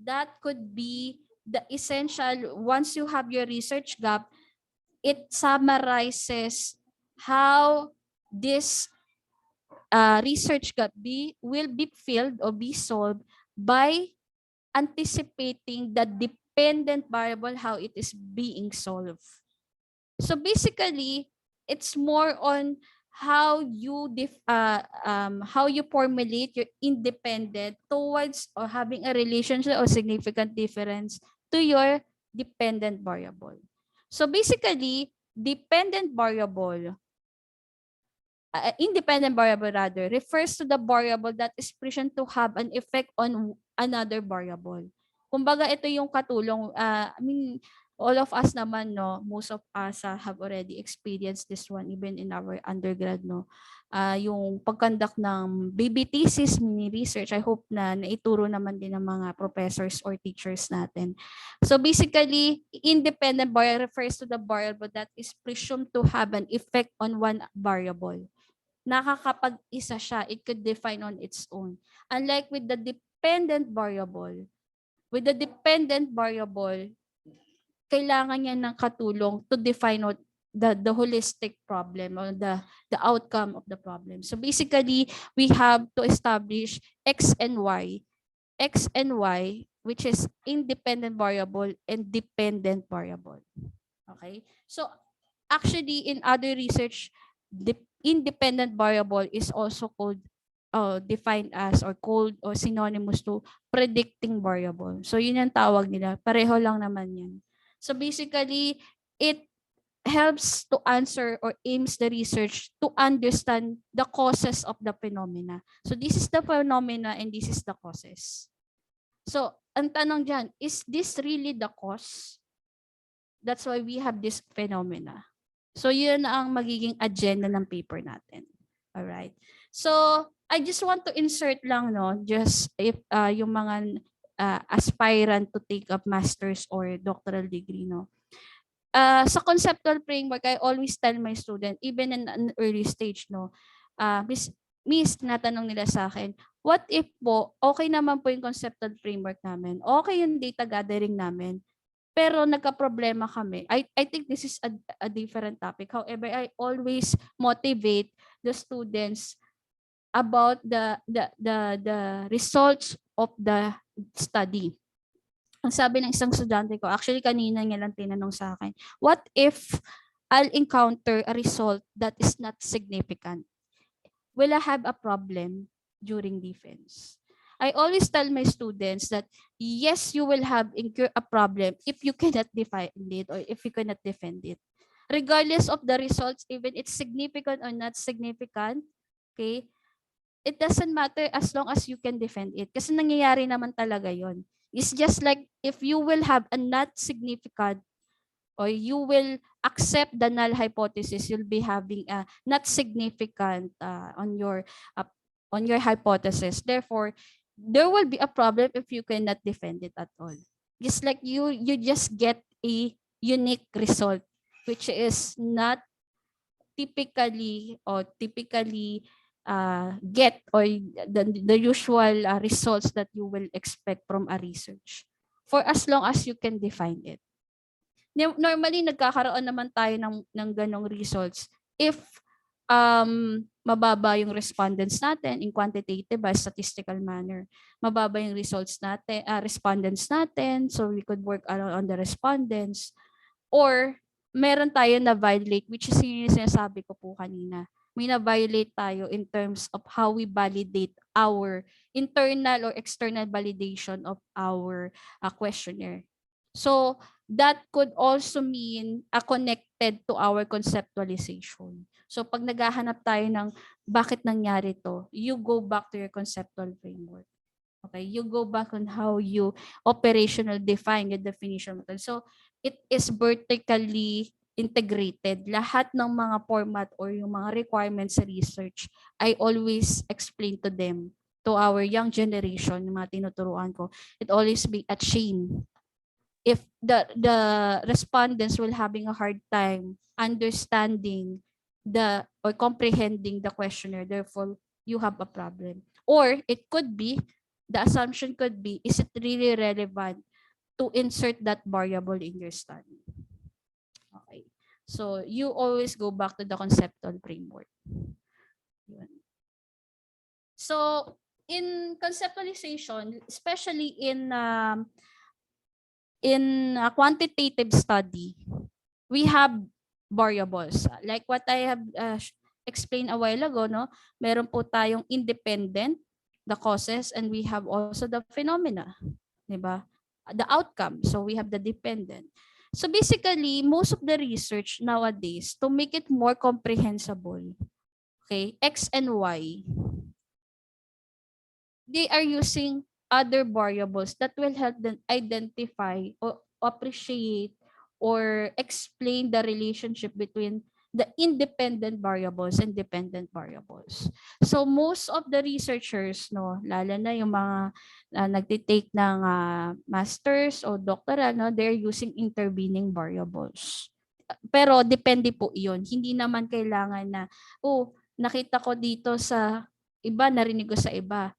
That could be the essential, once you have your research gap, it summarizes how this research gap will be filled or be solved by anticipating the dependent variable, how it is being solved. So basically, it's more on how you formulate your independent towards or having a relationship or significant difference to your dependent variable. So basically, independent variable rather refers to the variable that is present to have an effect on another variable. Kumbaga ito yung katulong, all of us naman, no, most of us have already experienced this one even in our undergrad, no. Yung pag-conduct ng baby thesis, mini research, I hope na naituro naman din ng mga professors or teachers natin. So basically, independent variable refers to the variable that is presumed to have an effect on one variable. Nakakapag-isa siya, it could define on its own. Unlike with the dependent variable, kailangan niya ng katulong to define the holistic problem or the outcome of the problem. So basically, we have to establish X and Y, which is independent variable and dependent variable. Okay? So actually, in other research, the independent variable is also called defined as or called or synonymous to predicting variable. So yun yung tawag nila. Pareho lang naman yan. So basically, it helps to answer or aims the research to understand the causes of the phenomena. So this is the phenomena and this is the causes. So ang tanong dyan, is this really the cause? That's why we have this phenomena. So yun ang magiging agenda ng paper natin. All right. So I just want to insert lang, no, just if yung mga aspirant to take up master's or doctoral degree, no. Sa conceptual framework, I always tell my student, even in an early stage, no, Miss, natanong nila sa akin, what if po, okay naman po yung conceptual framework namin, okay yung data gathering namin, pero nagka-problema kami. I think this is a different topic. However, I always motivate the students about the results of the study. Ang sabi ng isang estudyante ko, actually kanina niya lang tinanong sa akin, what if I'll encounter a result that is not significant? Will I have a problem during defense? I always tell my students that yes, you will have a problem if you cannot define it or if you cannot defend it. Regardless of the results, even it's significant or not significant, okay, it doesn't matter as long as you can defend it. Kasi nangyayari naman talaga yon. It's just like if you will have a not significant or you will accept the null hypothesis, you'll be having a not significant on your hypothesis. Therefore, there will be a problem if you cannot defend it at all. Just like you just get a unique result, which is not typically get or the usual results that you will expect from a research for as long as you can define it. Normally, nagkakaroon naman tayo ng ganong results if mababa yung respondents natin in quantitative by statistical manner. Mababa yung results natin, respondents natin, so we could work on the respondents. Or meron tayo na violate, which is yung sinasabi ko po kanina. May na-violate tayo in terms of how we validate our internal or external validation of our questionnaire. So that could also mean connected to our conceptualization. So pag naghahanap tayo ng bakit nangyari to, you go back to your conceptual framework. Okay, you go back on how you operational define the definition method. So it is vertically integrated. Lahat ng mga format or yung mga requirements sa research, I always explain to them, to our young generation, yung mga tinuturuan ko, it always be a chain. If the respondents will having a hard time understanding or comprehending the questionnaire, therefore you have a problem. Or it could be, the assumption could be, is it really relevant to insert that variable in your study? Okay. So you always go back to the conceptual framework. So in conceptualization, especially in in a quantitative study, we have variables. Like what I have explained a while ago, no? Meron po tayong independent, the causes, and we have also the phenomena, di ba? The outcome. So we have the dependent. So basically, most of the research nowadays, to make it more comprehensible, okay, X and Y, they are using other variables that will help them identify or appreciate or explain the relationship between the independent variables and dependent variables. So most of the researchers, no, lalo na yung mga nagtitake ng masters o doctoral, no, they're using intervening variables. Pero depende po iyon. Hindi naman kailangan na, nakita ko dito sa iba, narinig ko sa iba,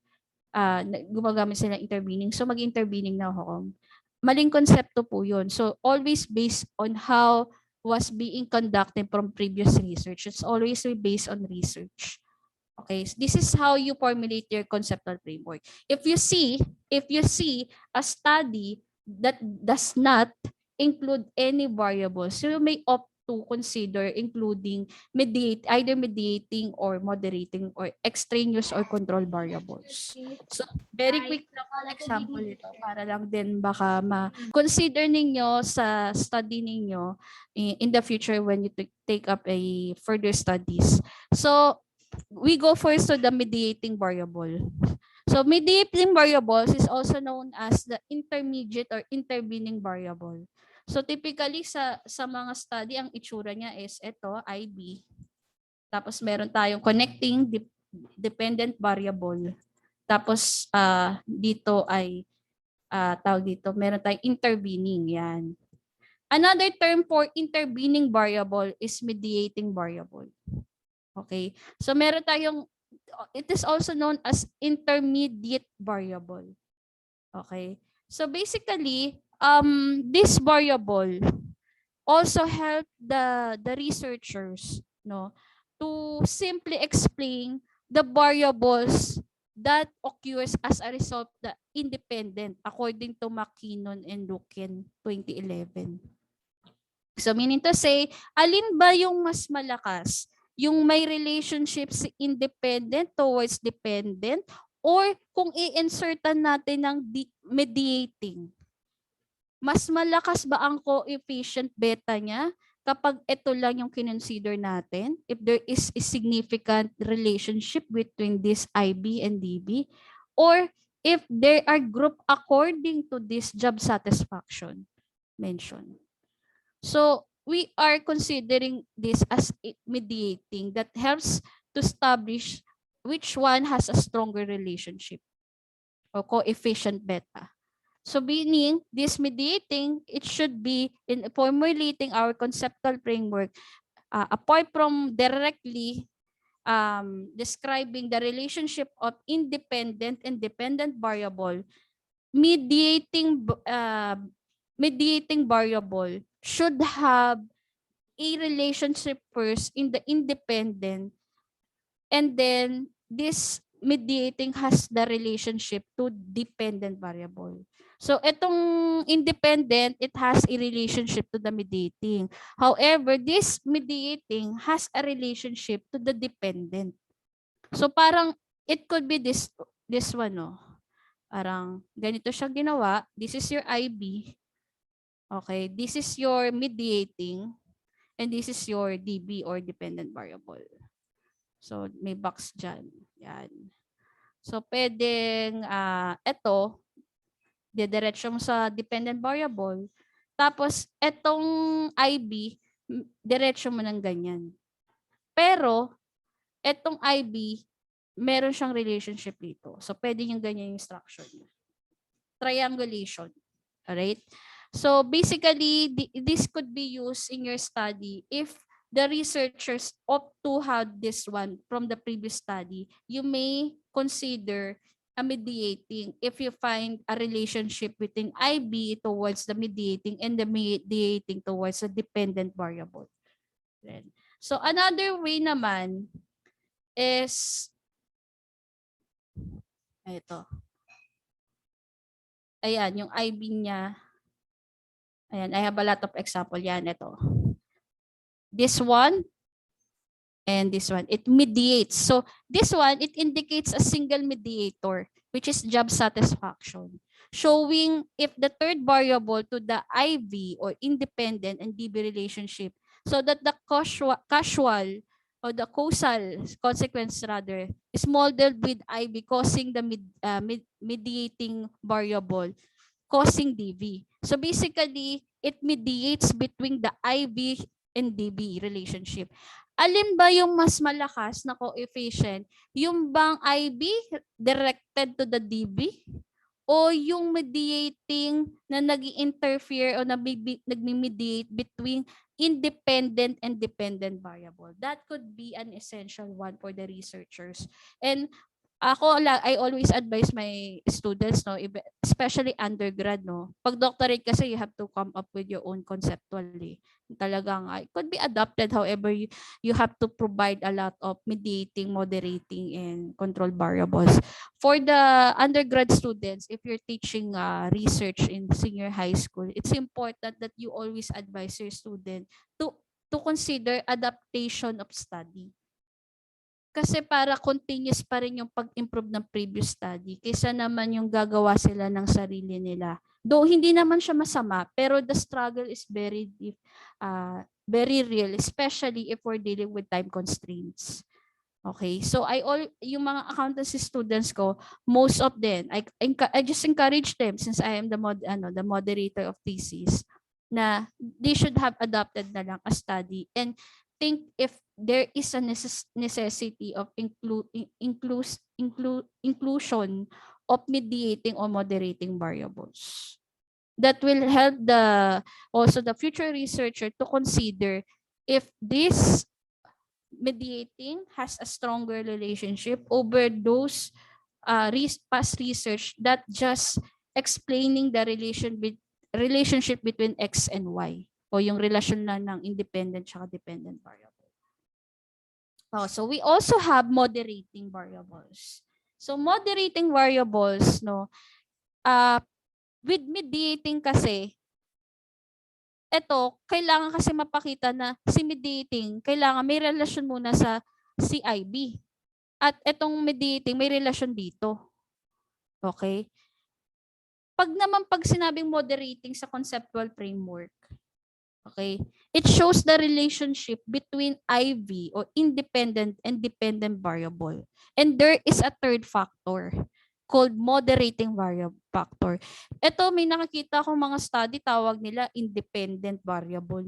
gumagamit sila ng intervening. So mag-intervening na ako. Maling konsepto po yun. So always based on how was being conducted from previous research. It's always based on research. Okay, so this is how you formulate your conceptual framework. If you see a study that does not include any variables, so you may opt to consider including either mediating or moderating or extraneous or control variables. So very quick lang ang example ito para lang din baka ma-consider ninyo sa study ninyo in the future when you take up a further studies. So we go first to the mediating variable. So mediating variables is also known as the intermediate or intervening variable. So typically sa mga study, ang itsura niya is ito, IB. Tapos meron tayong connecting dependent variable. Tapos dito ay tawag dito, meron tayong intervening, yan. Another term for intervening variable is mediating variable. Okay? So meron tayong, it is also known as intermediate variable. Okay? So basically, this variable also help the researchers, no, to simply explain the variables that occurs as a result of the independent according to McKinnon and Duculan 2011. So meaning to say, alin ba yung mas malakas? Yung may relationship si independent towards dependent, or kung i-insertan natin ng mediating? Mas malakas ba ang coefficient beta niya kapag ito lang yung kinonsider natin? If there is a significant relationship between this IB and DB, or if they are grouped according to this job satisfaction mentioned. So we are considering this as mediating that helps to establish which one has a stronger relationship or coefficient beta. So meaning this mediating, it should be in formulating our conceptual framework, apart from directly describing the relationship of independent and dependent variable, mediating variable should have a relationship first in the independent, and then this mediating has the relationship to dependent variable. So itong independent, it has a relationship to the mediating. However, this mediating has a relationship to the dependent. So parang it could be this one, no? Parang ganito siya ginawa. This is your IB. Okay, this is your mediating, and this is your DB or dependent variable. So may box dyan. Yan. So pwedeng ito, didiretso mo sa dependent variable. Tapos etong IB, diretso mo ng ganyan. Pero etong IB, meron siyang relationship dito. So pwede yung ganyan yung structure niya. Triangulation. Alright? So basically, this could be used in your study if the researchers opt to have this one from the previous study. You may consider a mediating if you find a relationship between IB towards the mediating and the mediating towards a dependent variable. So another way naman is ito. Ayan, yung IB niya. Ayan, I have a lot of example yan. Ito. This one and this one. It mediates. So this one, it indicates a single mediator, which is job satisfaction, showing if the third variable to the IV or independent and DB relationship, so that the casual or the causal consequence rather is modeled with IV causing the mediating variable causing DV. So basically, it mediates between the IV and DB relationship. Alin ba yung mas malakas na coefficient? Yung bang IB directed to the DB? O yung mediating na nag-interfere o nag-mediate between independent and dependent variable? That could be an essential one for the researchers. And I always advise my students, no, especially undergrad, no. Pag doctorate kasi, you have to come up with your own conceptually. Talagang it could be adapted, however you have to provide a lot of mediating, moderating, and control variables. For the undergrad students, if you're teaching research in senior high school, it's important that you always advise your student to consider adaptation of study. Kasi para continuous pa rin yung pag-improve ng previous study kaysa naman yung gagawa sila ng sarili nila. Though hindi naman siya masama, pero the struggle is very deep, very real, especially if we're dealing with time constraints. Okay, so yung mga accountancy students ko, most of them, I just encourage them, since I am the moderator of thesis, na they should have adopted na lang a study and think if there is a necessity of inclusion of mediating or moderating variables. That will help also the future researcher to consider if this mediating has a stronger relationship over those past research that just explaining the relationship between X and Y, o yung relasyon na ng independent at dependent variable. So we also have moderating variables. So moderating variables, no, with mediating kasi, ito, kailangan kasi mapakita na si mediating, kailangan may relasyon muna sa CIB. At itong mediating, may relasyon dito. Okay? Pag sinabing moderating sa conceptual framework, okay, it shows the relationship between IV or independent and dependent variable. And there is a third factor called moderating variable factor. Ito, may nakakita akong mga study, tawag nila independent variable.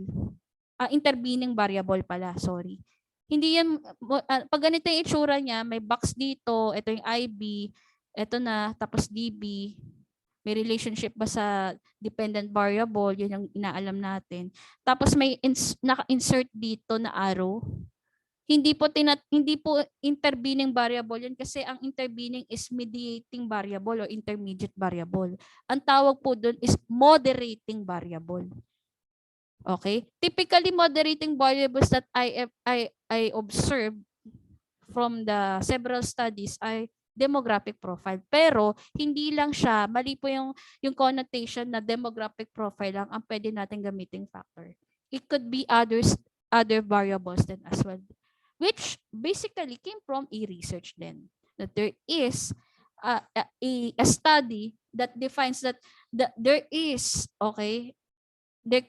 Intervening variable pala, sorry. Hindi yan, pag ganito yung itsura niya, may box dito, ito yung IB, ito na, tapos DB, may relationship ba sa dependent variable, yun yung inaalam natin. Tapos may naka-insert dito na arrow. Hindi po intervening variable yun kasi ang intervening is mediating variable o intermediate variable. Ang tawag po doon is moderating variable. Okay? Typically, moderating variables that I observed from the several studies ay demographic profile. Pero hindi lang siya, mali po yung connotation na demographic profile lang ang pwede natin gamiting factor. It could be other variables then as well, which basically came from a research then. That there is a study that defines that there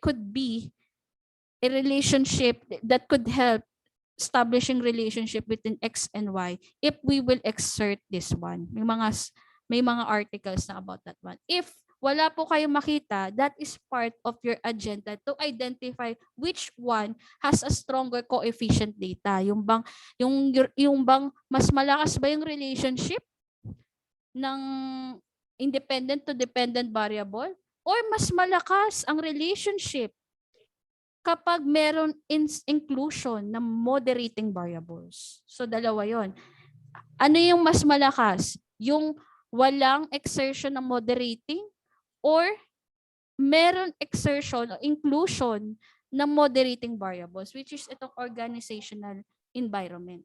could be a relationship that could help establishing relationship between X and Y if we will exert this one. May mga articles na about that one. If wala po kayong makita, that is part of your agenda to identify which one has a stronger coefficient data. Yung bang mas malakas ba yung relationship ng independent to dependent variable, or mas malakas ang relationship kapag meron inclusion ng moderating variables. So dalawa yon. Ano yung mas malakas? Yung walang exertion ng moderating or meron exertion o inclusion ng moderating variables, which is itong organizational environment.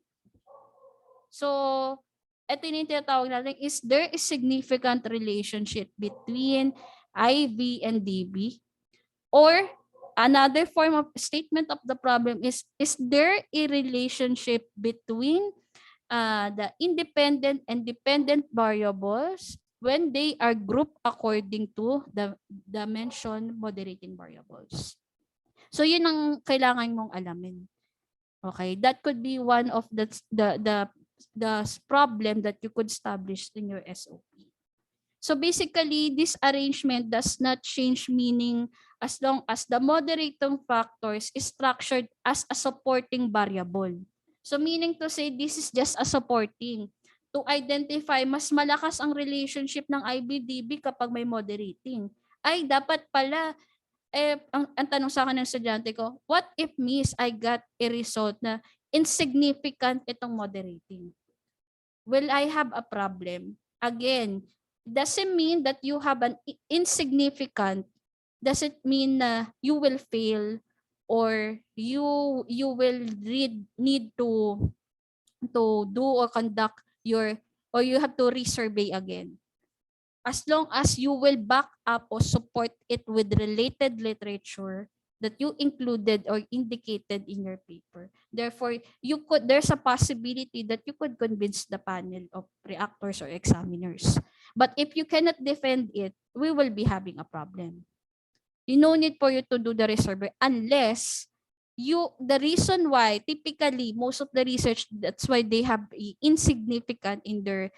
So ito yung tinatawag natin is there is significant relationship between IV and DB. Or another form of statement of the problem is there a relationship between the independent and dependent variables when they are grouped according to the mentioned moderating variables? So yun ang kailangan mong alamin. Okay, that could be one of the problem that you could establish in your SOP. So basically, this arrangement does not change meaning as long as the moderating factors is structured as a supporting variable. So meaning to say, this is just a supporting to identify mas malakas ang relationship ng IBDB kapag may moderating. Ay, dapat pala ang tanong sa akin ng estudyante ko, what if miss, I got a result na insignificant itong moderating? Will I have a problem? Again, doesn't mean that you have an insignificant, doesn't mean na you will fail or you will need to do or conduct your, or you have to resurvey again. As long as you will back up or support it with related literature that you included or indicated in your paper. Therefore, there's a possibility that you could convince the panel of reactors or examiners. But if you cannot defend it, we will be having a problem. You no need for you to do the resurvey unless the reason why typically most of the research, that's why they have insignificant in their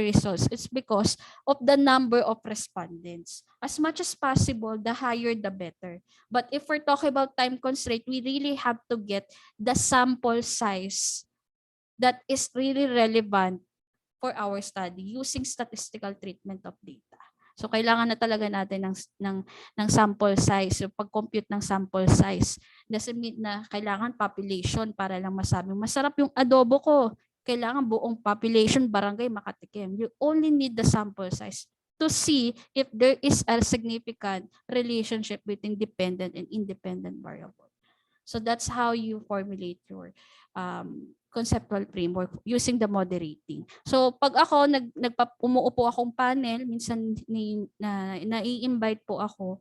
results, it's because of the number of respondents. As much as possible, the higher the better. But if we're talking about time constraint, we really have to get the sample size that is really relevant for our study using statistical treatment of data. So kailangan na talaga natin ng sample size, yung pag-compute ng sample size. Doesn't mean na kailangan population para lang masabing masarap yung adobo ko. Kailangan buong population, barangay makatikim. You only need the sample size to see if there is a significant relationship between dependent and independent variable. So that's how you formulate your conceptual framework using the moderating. So pag ako umuupo akong panel, minsan na-i-invite po ako.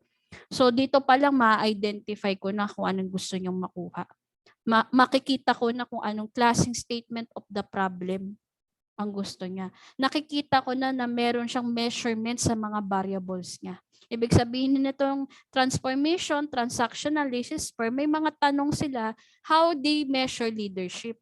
So dito pa lang ma-identify ko na kung anong gusto niyong makuha. Makikita ko na kung anong klaseng statement of the problem ang gusto niya. Nakikita ko na meron siyang measurement sa mga variables niya. Ibig sabihin nitong transformation, transaction analysis, may mga tanong sila, how they measure leadership.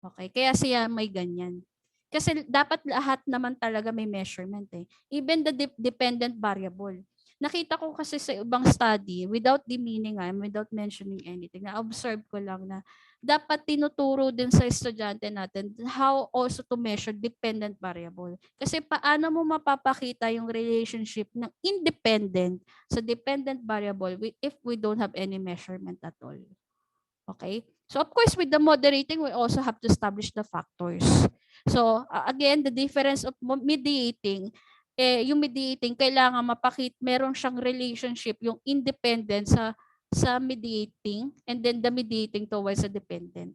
Okay, kaya siya may ganyan. Kasi dapat lahat naman talaga may measurement eh. Even the dependent variable. Nakita ko kasi sa ibang study, without demeaning, without mentioning anything, na-observe ko lang na dapat tinuturo din sa estudyante natin how also to measure dependent variable. Kasi paano mo mapapakita yung relationship ng independent sa dependent variable if we don't have any measurement at all. Okay? So of course, with the moderating, we also have to establish the factors. So again, the difference of mediating, yung mediating, kailangan meron siyang relationship, yung independent sa mediating, and then the mediating towards the dependent.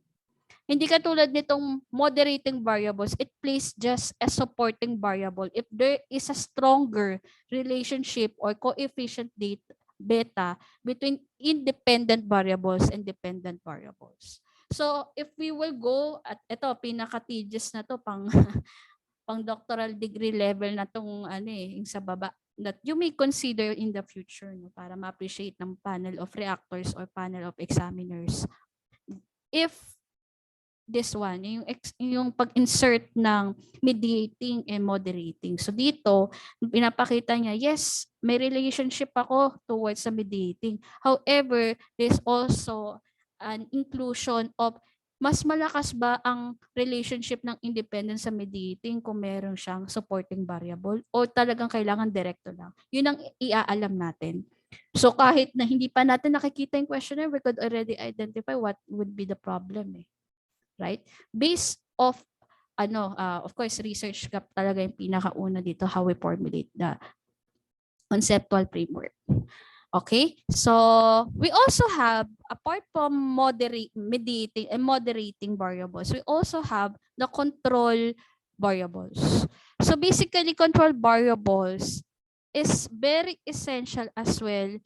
Hindi katulad nitong moderating variables, it plays just a supporting variable. If there is a stronger relationship or coefficient beta between independent variables and dependent variables. So if we will go at ito, pinaka-tedious na to, pang doctoral degree level na tong yung sa baba, that you may consider in the future para ma-appreciate ng panel of reactors or panel of examiners. If this one, yung pag-insert ng mediating and moderating. So dito, pinapakita niya, yes, may relationship ako towards sa mediating. However, there's also an inclusion of mas malakas ba ang relationship ng independent sa mediating kung meron siyang supporting variable o talagang kailangan direkto lang. Yun ang iaalam natin. So kahit na hindi pa natin nakikita yung questionnaire, we could already identify what would be the problem right? Based of of course, research gap talaga yung pinakauna dito, how we formulate the conceptual framework. Okay, so we also have, apart from mediating and moderating variables, we also have the control variables. So basically, control variables is very essential as well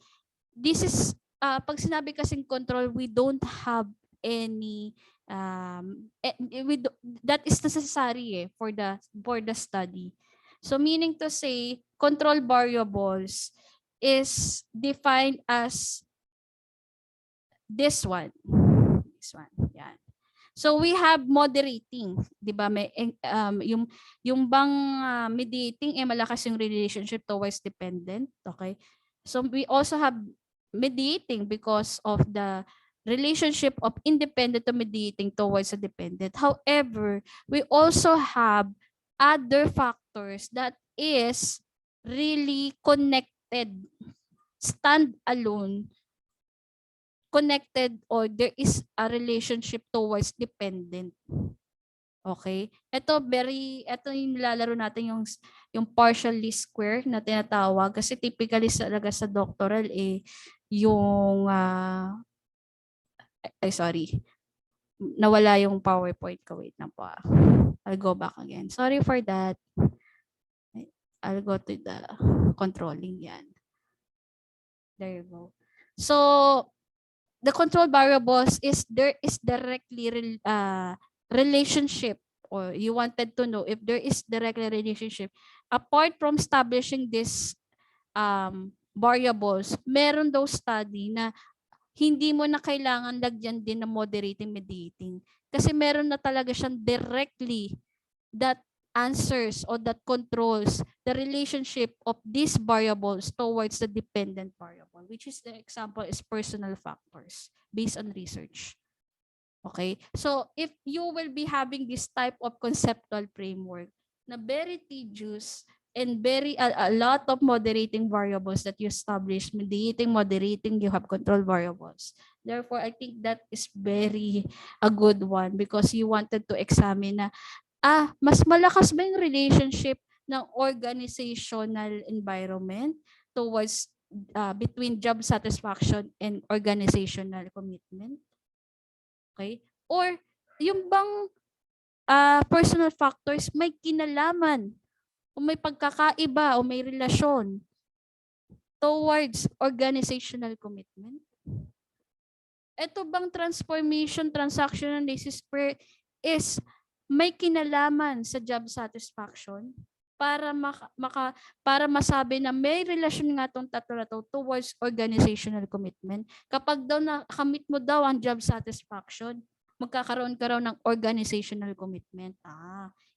this is, pag sinabi kasing control, we don't have any, that is necessary for the study. So meaning to say, control variables is defined as this one. This one. Yan. So we have moderating, 'di ba? May yung bang mediating malakas yung relationship towards dependent, okay? So we also have mediating because of the relationship of independent to mediating towards a dependent. However, we also have other factors that is really connected, stand alone, connected, or there is a relationship towards dependent. Okay? Ito yung nilalaro natin yung partial least square na tinatawag kasi typically talaga sa doctoral yung sorry. Nawala yung PowerPoint ko. Wait na po. I'll go back again. Sorry for that. I'll go to the controlling yan. There you go. So, the control variables is there is directly relationship, or you wanted to know if there is directly relationship apart from establishing this variables. Meron daw study na hindi mo na kailangan lagyan din ng moderating mediating kasi meron na talaga siyang directly that answers or that controls the relationship of these variables towards the dependent variable, which is the example is personal factors based on research. Okay, so if you will be having this type of conceptual framework na very tedious and very a lot of moderating variables that you establish, mediating, moderating, you have control variables. Therefore, I think that is very a good one because you wanted to examine na mas malakas ba yung relationship ng organizational environment towards between job satisfaction and organizational commitment? Okay? Or yung bang personal factors may kinalaman o may pagkakaiba o may relasyon towards organizational commitment? Ito bang transformation, transaction analysis is may kinalaman sa job satisfaction para para masabi na may relasyon nga tong tatlo na to towards organizational commitment. Kapag daw nakamit mo daw ang job satisfaction, magkakaroon ka raw ng organizational commitment.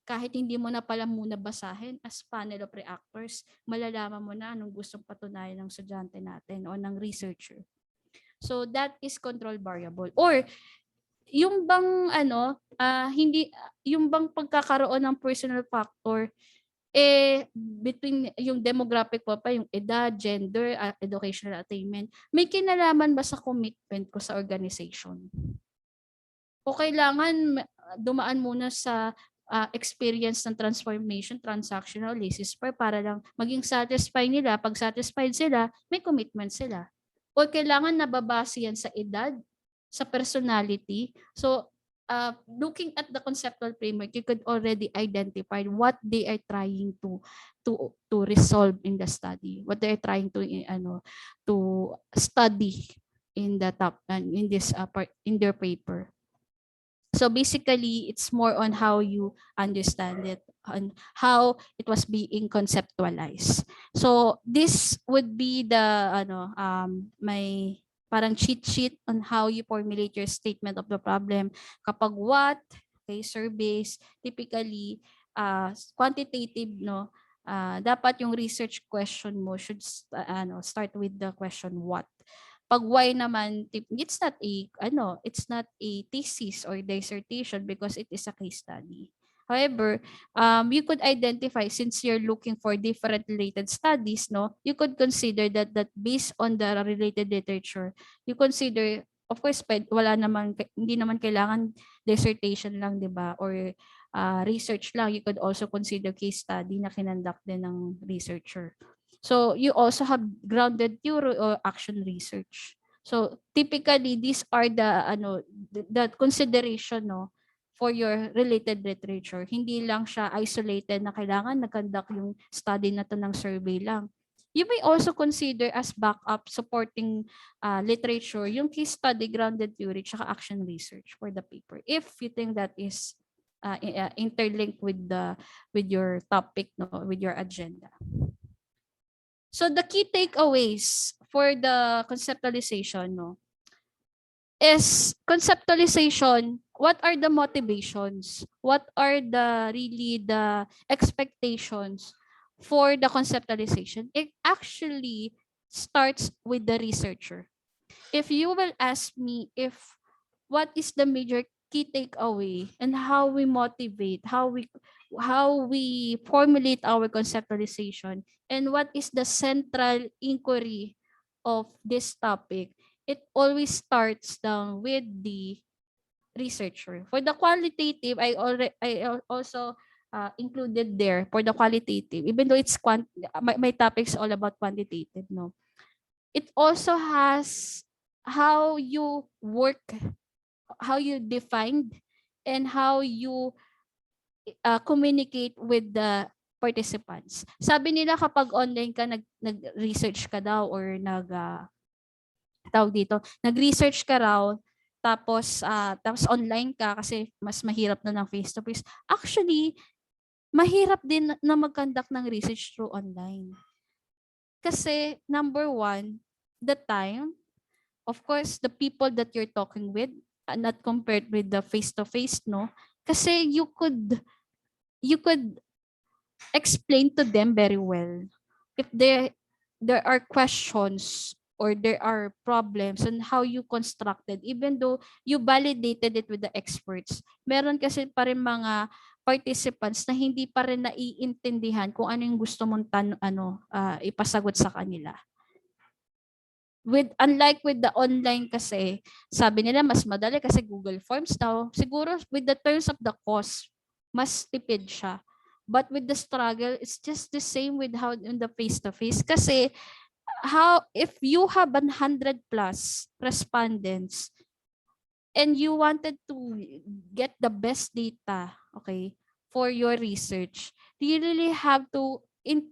Kahit hindi mo na pala muna basahin as panel of reactors, malalaman mo na anong gustong patunayan ng estudyante natin o ng researcher. So that is control variable. Or yung bang hindi yung bang pagkakaroon ng personal factor between yung demographic pa yung edad, gender, educational attainment, may kinalaman ba sa commitment ko sa organization? O kailangan dumaan muna sa experience ng transformation, transactional analysis para lang maging satisfied nila. Pag satisfied sila, may commitment sila. O kailangan nababase yan sa edad, sa personality. So, looking at the conceptual framework, you could already identify what they are trying to resolve in the study, what they are trying to study in the in this part in their paper. So basically, it's more on how you understand it, on how it was being conceptualized. So this would be the my parang cheat sheet on how you formulate your statement of the problem. Kapag what, okay, surveys, typically quantitative, dapat yung research question mo should start with the question what. Pag why naman, it's not a thesis or dissertation because it is a case study. However, you could identify, since you're looking for different related studies, you could consider that based on the related literature, you consider, of course, hindi naman kailangan dissertation lang, di ba? Or research lang. You could also consider case study na kinonduct din ng researcher. So you also have grounded theory or action research. So typically these are the consideration for your related literature. Hindi lang siya isolated na kailangan nag-conduct yung study na to ng survey lang. You may also consider as backup supporting literature yung case study, grounded theory, tsaka action research for the paper if you think that is interlinked with your topic, no, with your agenda. So the key takeaways for the conceptualization, no, is conceptualization. What are the motivations? What are the expectations for the conceptualization? It actually starts with the researcher. If you will ask me if what is the major key takeaway and how we motivate, how we formulate our conceptualization, and what is the central inquiry of this topic, it always starts down with the researcher. For the qualitative, also included there for the qualitative, even though it's my topic's all about quantitative, no. It also has how you work, how you define, and how you communicate with the participants. Sabi nila kapag online ka, nag-research ka daw or nag-research ka raw, tapos online ka kasi mas mahirap na ng face to face. Actually, mahirap din na mag-conduct ng research through online. Kasi number one, the time, of course, the people that you're talking with, not compared with the face to face, no? Kasi you could explain to them very well if there are questions or there are problems on how you constructed, even though you validated it with the experts. Meron kasi pa rin mga participants na hindi pa rin naiintindihan kung ano yung gusto mong ipasagot sa kanila. Unlike with the online kasi, sabi nila mas madali kasi Google Forms daw. Siguro with the terms of the cost, mas tipid siya. But with the struggle, it's just the same with how in the face-to-face. Kasi if you have 100 plus respondents and you wanted to get the best data, okay, for your research, you really have to you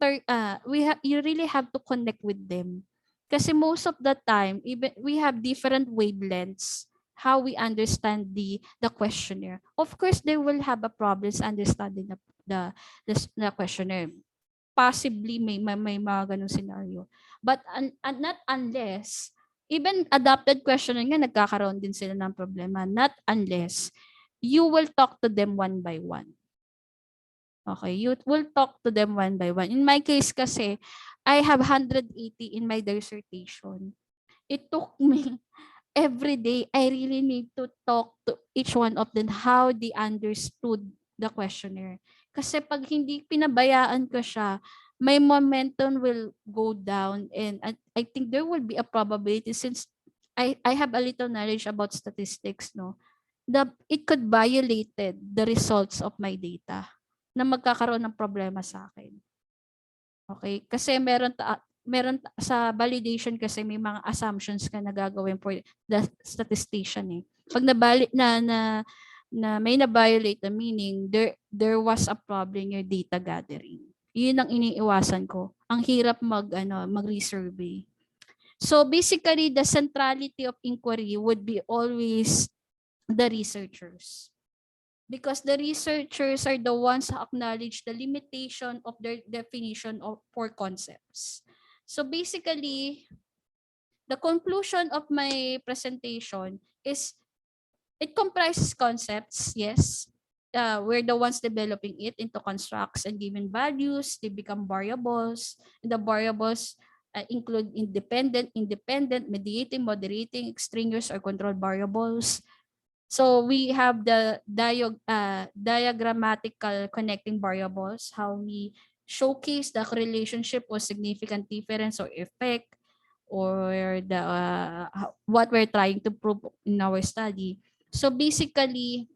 really have to connect with them. Kasi most of the time, even we have different wavelengths how we understand the questionnaire. Of course, they will have a problems understanding the questionnaire. Possibly may mga ganung scenario. But not unless, even adapted questionnaire nga nagkakaroon din sila ng problema. Not unless you will talk to them one by one. Okay, you will talk to them one by one. In my case kasi, I have 180 in my dissertation. It took me every day, I really need to talk to each one of them how they understood the questionnaire. Kasi pag hindi pinabayaan ko siya, my momentum will go down, and I think there will be a probability, since I have a little knowledge about statistics, no, that it could violate the results of my data na magkakaroon ng problema sa akin. Okay? Kasi meron sa validation kasi may mga assumptions ka na gagawin for the statistician eh. Pag may na-violate, the meaning there was a problem in your data gathering. Yun ang iniiwasan ko. Ang hirap mag-resurvey. So basically, the centrality of inquiry would be always the researchers. Because the researchers are the ones who acknowledge the limitation of their definition for concepts. So basically, the conclusion of my presentation is it comprises concepts, yes. We're the ones developing it into constructs and given values. They become variables. And the variables include independent, mediating, moderating, extraneous, or controlled variables. So we have the diagrammatical connecting variables, how we showcase the relationship or significant difference or effect, or the what we're trying to prove in our study. So basically,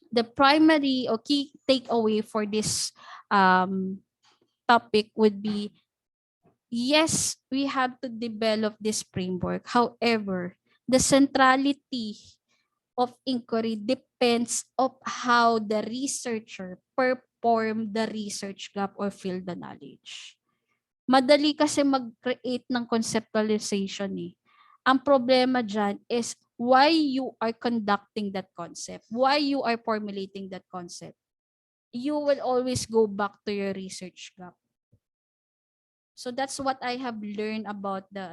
the primary or key takeaway for this topic would be, yes, we have to develop this framework. However, the centrality of inquiry depends of how the researcher perform the research gap or fill the knowledge. Madali kasi mag-create ng conceptualization eh. Ang problema dyan is why you are conducting that concept, why you are formulating that concept. You will always go back to your research gap. So that's what I have learned about the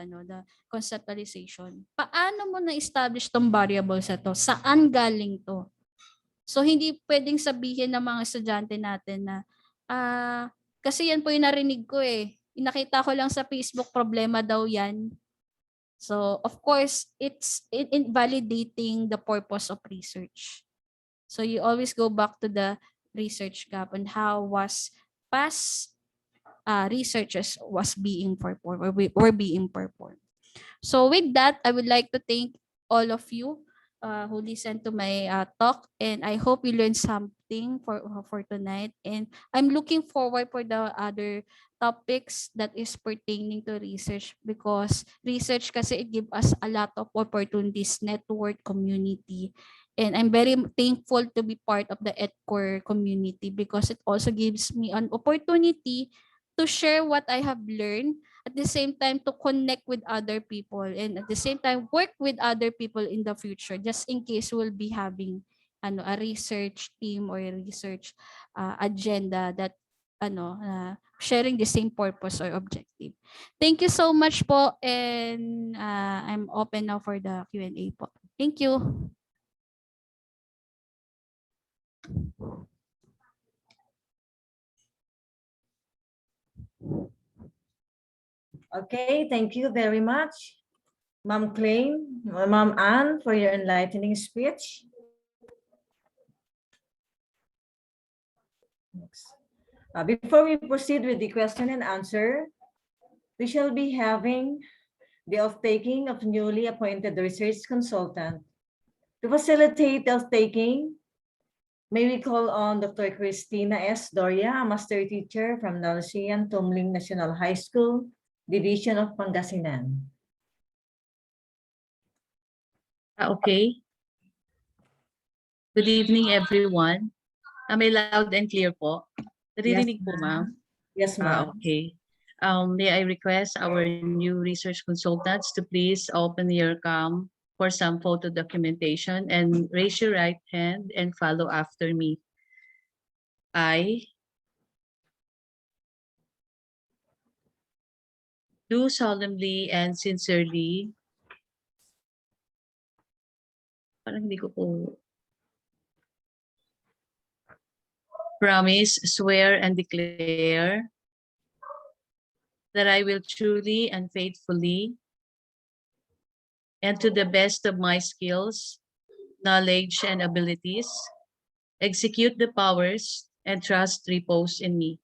conceptualization. Paano mo na-establish tong variables na to? Saan galing to? So hindi pwedeng sabihin ng mga estudyante natin na kasi yan po yung narinig ko eh. Nakita ko lang sa Facebook, problema daw yan. So of course, it's invalidating the purpose of research. So you always go back to the research gap and how was past researches was being performed or were being performed. So with that, I would like to thank all of you who listened to my talk, and I hope you learned something for tonight. And I'm looking forward for the other topics that is pertaining to research, because research kasi it give us a lot of opportunities, network, community. And I'm very thankful to be part of the ETCOR community, because it also gives me an opportunity to share what I have learned, at the same time to connect with other people, and at the same time work with other people in the future, just in case we'll be having a research team or a research agenda that sharing the same purpose or objective. Thank you so much po, and I'm open now for the Q&A po. Thank you. Okay, thank you very much, Ma'am Klaine, Ma'am Anne, for your enlightening speech. Before we proceed with the question and answer, we shall be having the off-taking of newly appointed research consultant. To facilitate the off-taking, may we call on Dr. Cristina S. Doria, a master teacher from Nalsian-Tomling National High School, Division of Pangasinan. Okay. Good evening, everyone. Am I loud and clear po? Naririnig po, ma'am? Yes, ma'am. Okay. May I request our new research consultants to please open your cam for some photo documentation and raise your right hand and follow after me. I do solemnly and sincerely, parang hindi ko po, promise, swear, and declare that I will truly and faithfully, and to the best of my skills, knowledge, and abilities, execute the powers and trust reposed in me.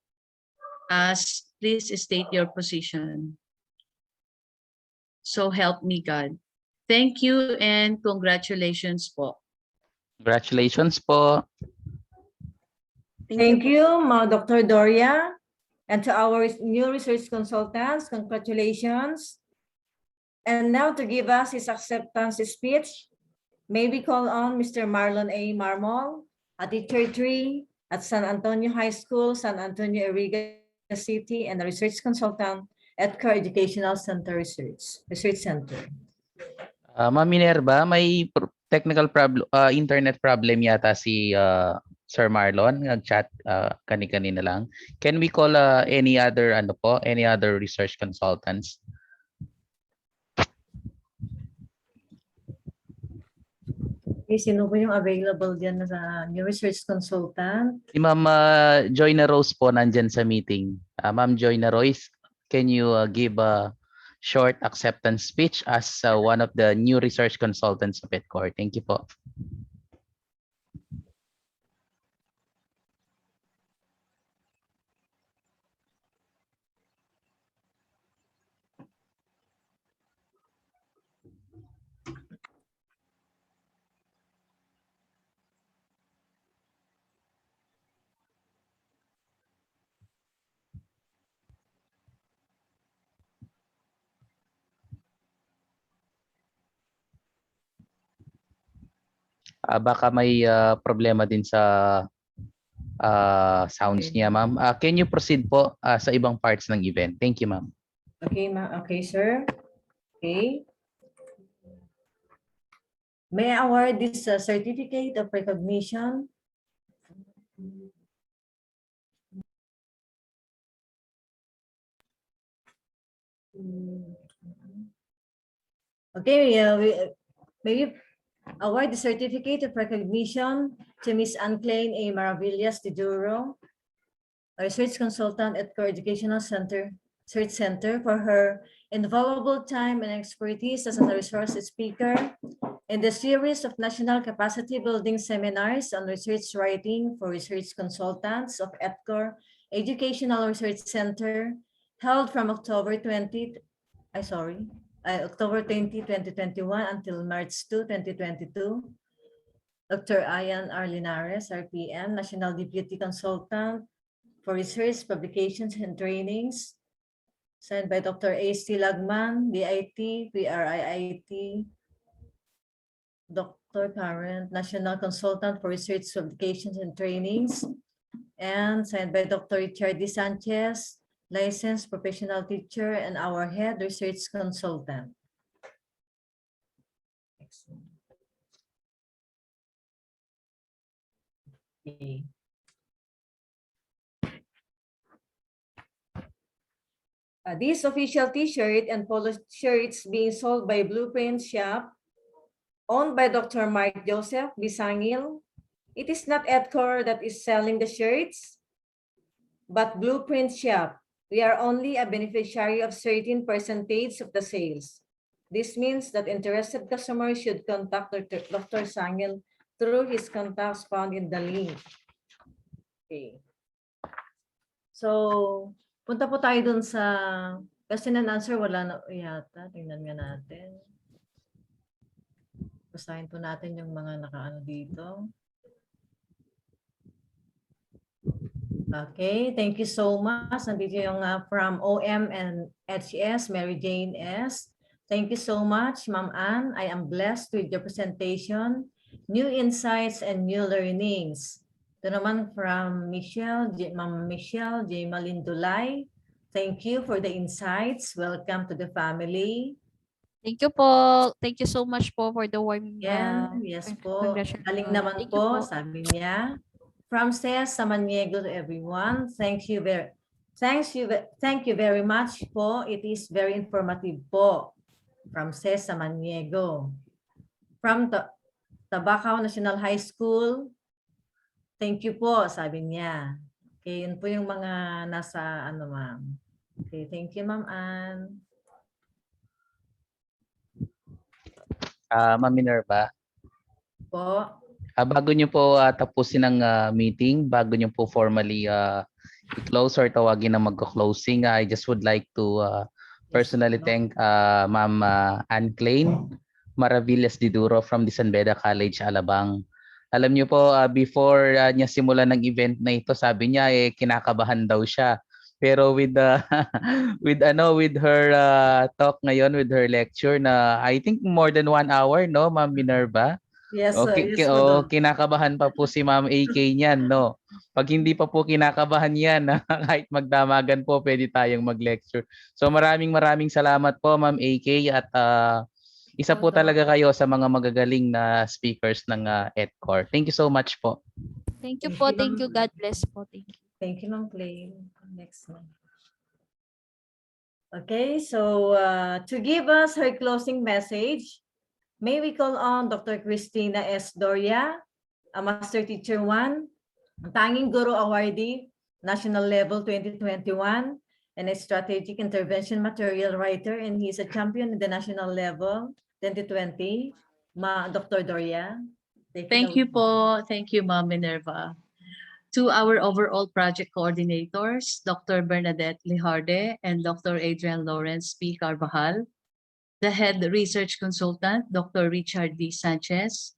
As please state your position. So help me God. Thank you and congratulations po. Congratulations po. Thank you, Dr. Doria. And to our new research consultants, congratulations. And now to give us his acceptance speech, may we call on Mr. Marlon A. Marmol, a teacher 3 at San Antonio High School, San Antonio, Iriga City, and a research consultant at ETCOR Educational Center Research Center. Ma'am Minerva, may technical problem, internet problem yata si Sir Marlon, nag-chat kanina lang. Can we call any other research consultants? Okay, sino po yung available diyan sa new research consultant? Si Ma'am Joyna Rose po nandyan sa meeting. Ma'am Joyna Rose, can you give a short acceptance speech as one of the new research consultants of ETCOR? Thank you po. Baka may problema din sa sounds Okay. niya, ma'am. Can you proceed po sa ibang parts ng event? Thank you, ma'am. Okay, okay, sir. Okay. May I award this certificate of recognition? Okay, may award the certificate of recognition to Miss Klaine A. Maravillas-Diduro, a research consultant at ETCOR Educational Research Center for her invaluable time and expertise as a resource speaker in the series of national capacity building seminars on research writing for research consultants of ETCOR Educational Research Center held from October 20, October 20, 2021 until March 2, 2022. Dr. Ian R. Linares, RPN, National Deputy Consultant for Research, Publications, and Trainings, signed by Dr. A.C. Lagman, DIT, PRIIT, Dr. Current, National Consultant for Research, Publications, and Trainings, and signed by Dr. Richard D. Sanchez, licensed professional teacher and our head research consultant. Excellent. Okay. This official t-shirt and polo shirts being sold by Blueprint Shop, owned by Dr. Mark Joseph Bisangil. It is not ETCOR that is selling the shirts, but Blueprint Shop. We are only a beneficiary of certain percentage of the sales. This means that interested customers should contact Dr. Sangil through his contacts found in the link. Okay. So, punta po tayo dun sa question and answer. Wala na yata. Tingnan nga natin. Basahin po natin yung mga nakaano dito. Okay, thank you so much. Nandito yung from OM and HES, Mary Jane S. Thank you so much, Ma'am Ann. I am blessed with your presentation, new insights and new learnings. Ito naman from Ma'am Michelle J. Malindulay. Thank you for the insights. Welcome to the family. Thank you po. Thank you so much po for the warm Yes po. congratulations. Galing naman Thank you po, sabi niya. From Cez Samaniego to everyone, thank you very much po. It is very informative po. From Cez Samaniego. From Tabacao National High School, thank you po, sabi niya. Okay, yun po yung mga nasa ano, ma'am. Okay, thank you, Ma'am Ann. Ma'am Minerva. Po. Bago nyo po tapusin ang meeting, bago nyo po formally i-close or tawagin na mag-closing, I just would like to personally thank Ma'am Klaine Maravillas-Diduro from the Beda College, Alabang. Alam niyo po, before niya simulan ng event na ito, sabi niya kinakabahan daw siya. Pero with with her talk ngayon, with her lecture na I think more than 1 hour, no, Ma'am Minerva? Yes, Okay, yes, kinakabahan pa po si Ma'am AK niyan, no? Pag hindi pa po kinakabahan yan, kahit magdamagan po, pwede tayong mag-lecture. So maraming salamat po, Ma'am AK, at isa po talaga kayo sa mga magagaling na speakers ng ETCOR. Thank you so much po. Thank you po. Thank you. God bless po. Thank you. Thank you, Ma'am Klaine. Next one. Okay, so to give us her closing message, may we call on Dr. Cristina S. Doria, a Master Teacher 1, ang tanging Guru Awardee, National Level 2021, and a Strategic Intervention Material Writer, and he is a champion in the National Level 2020. Dr. Doria. Thank you po. Thank you, Ma'am Minerva. To our overall project coordinators, Dr. Bernadette Lijarde and Dr. Adrian Lawrence P. Carvajal, the Head Research Consultant, Dr. Richard D. Sanchez,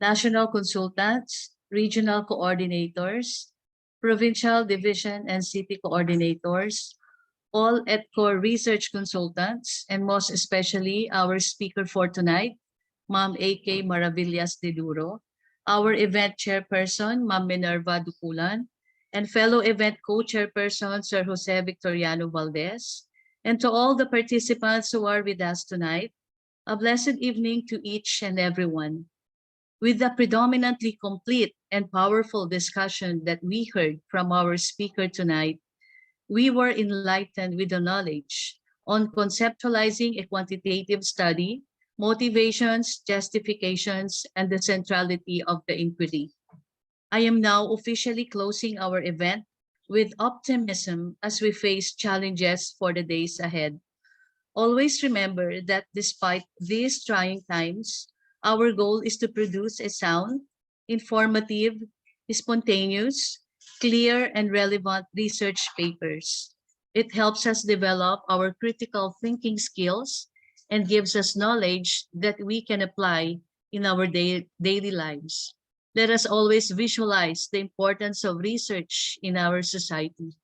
National Consultants, Regional Coordinators, Provincial Division and City Coordinators, all ETCOR Research Consultants, and most especially our speaker for tonight, Ma'am A.K. Maravillas-Diduro, our event chairperson, Ma'am Minerva Duculan, and fellow event co-chairperson, Sir Jose Victoriano-Valdez, and to all the participants who are with us tonight, a blessed evening to each and everyone. With the predominantly complete and powerful discussion that we heard from our speaker tonight, we were enlightened with the knowledge on conceptualizing a quantitative study, motivations, justifications, and the centrality of the inquiry. I am now officially closing our event with optimism as we face challenges for the days ahead. Always remember that despite these trying times, our goal is to produce a sound, informative, spontaneous, clear, and relevant research papers. It helps us develop our critical thinking skills and gives us knowledge that we can apply in our daily lives. Let us always visualize the importance of research in our society.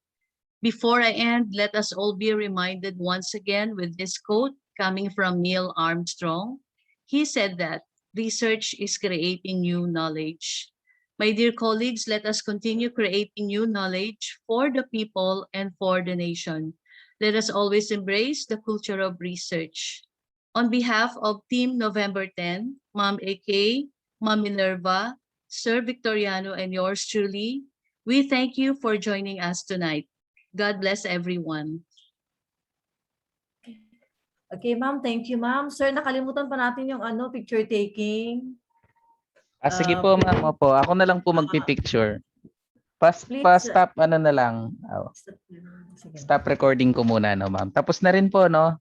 Before I end, let us all be reminded once again with this quote coming from Neil Armstrong. He said that research is creating new knowledge. My dear colleagues, let us continue creating new knowledge for the people and for the nation. Let us always embrace the culture of research. On behalf of Team November 10, Ma'am AK, Ma'am Minerva, Sir Victoriano, and yours truly, we thank you for joining us tonight. God bless everyone. Okay, ma'am. Thank you, ma'am. Sir, nakalimutan pa natin yung picture taking. Sige po, ma'am. Opo. Ako na lang po magpipicture. Please, Pa-stop ano na lang. Sige. Stop recording ko muna, no, ma'am. Tapos na rin po, no?